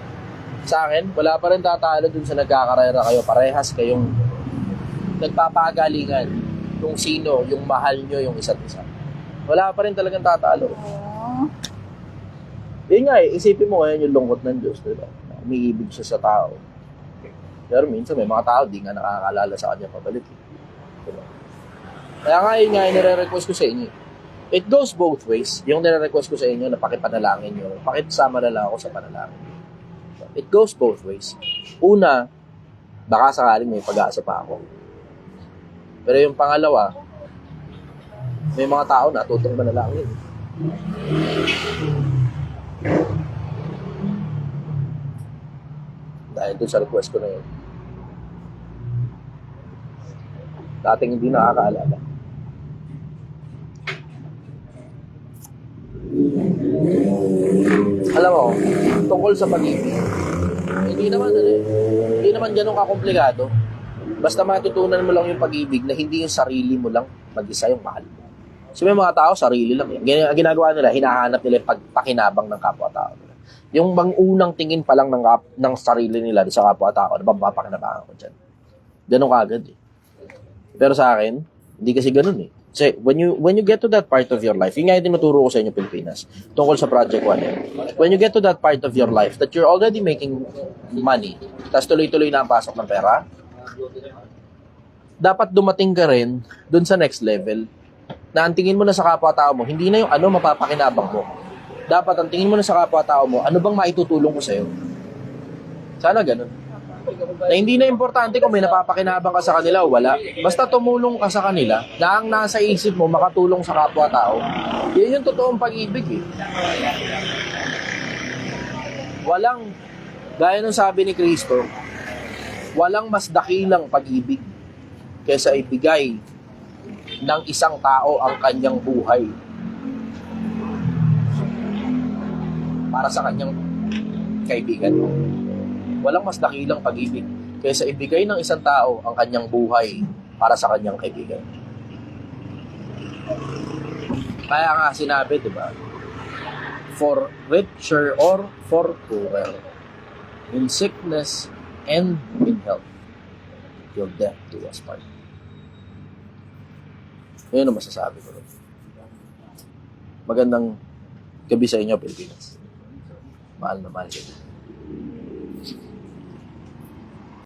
Sa akin, wala pa rin tatalo dun sa nagkakarera kayo. Parehas kayong nagpapagalingan kung sino yung mahal nyo yung isa't isa. Wala pa rin talagang tatalo. Yun nga eh, isipin mo ngayon yung lungkot ng Diyos, diba? Umiibig siya sa tao. Pero minsan may mga tao di nga nakakalala sa kanya pabalik. Diba? Kaya nga yun nga yung nire-request ko sa inyo. It goes both ways. Yung nire-request ko sa inyo na pakipanalangin nyo, pakisama na lang ako sa panalangin. It goes both ways. Una, baka sakaling may pag-aasa pa ako. Pero yung pangalawa, may mga tao na tutong manalangin. Dahil dun sa request ko na yun. Dating hindi nakakaalala. Alam mo, tungkol sa pag-ibig, hindi naman ganun kakomplikado. Basta matutunan mo lang yung pag-ibig na hindi yung sarili mo lang mag-isa yung mahal mo. So may mga tao, sarili lang yan. Ginagawa nila, hinahanap nila yung pagpakinabang ng kapwa-tao nila. Yung bang unang tingin pa lang ng sarili nila sa kapwa-tao, mapapakinabangan ko dyan. Ganun kagad eh. Pero sa akin, hindi kasi ganun eh. Kasi when you get to that part of your life, yun nga yung tinuturo ko sa inyo Pilipinas, tungkol sa Project 1M. When you get to that part of your life that you're already making money, tapos tuloy-tuloy na ang pasok ng pera, dapat dumating ka rin dun sa next level na ang tingin mo na sa kapwa-tao mo, hindi na yung ano mapapakinabang mo. Dapat ang tingin mo na sa kapwa-tao mo, ano bang maitutulong ko sa'yo? Sana ganun. Na hindi na importante kung may napapakinabang ka sa kanila o wala. Basta tumulong ka sa kanila na ang nasa isip mo makatulong sa kapwa-tao. Yan yung totoong pag-ibig eh. Walang, gaya nung sabi ni Kristo, walang mas dakilang pag-ibig kaysa ibigay ng isang tao ang kanyang buhay para sa kanyang kaibigan. Walang mas dakilang pag-ibig kaysa ibigay ng isang tao ang kanyang buhay para sa kanyang kaibigan. Kaya nga sinabi, di ba? For richer or for poorer, in sickness and in health, your death do us part. Yun ang masasabi ko. Magandang gabi sa inyo, Pilipinas. Mahal na mahal kayo.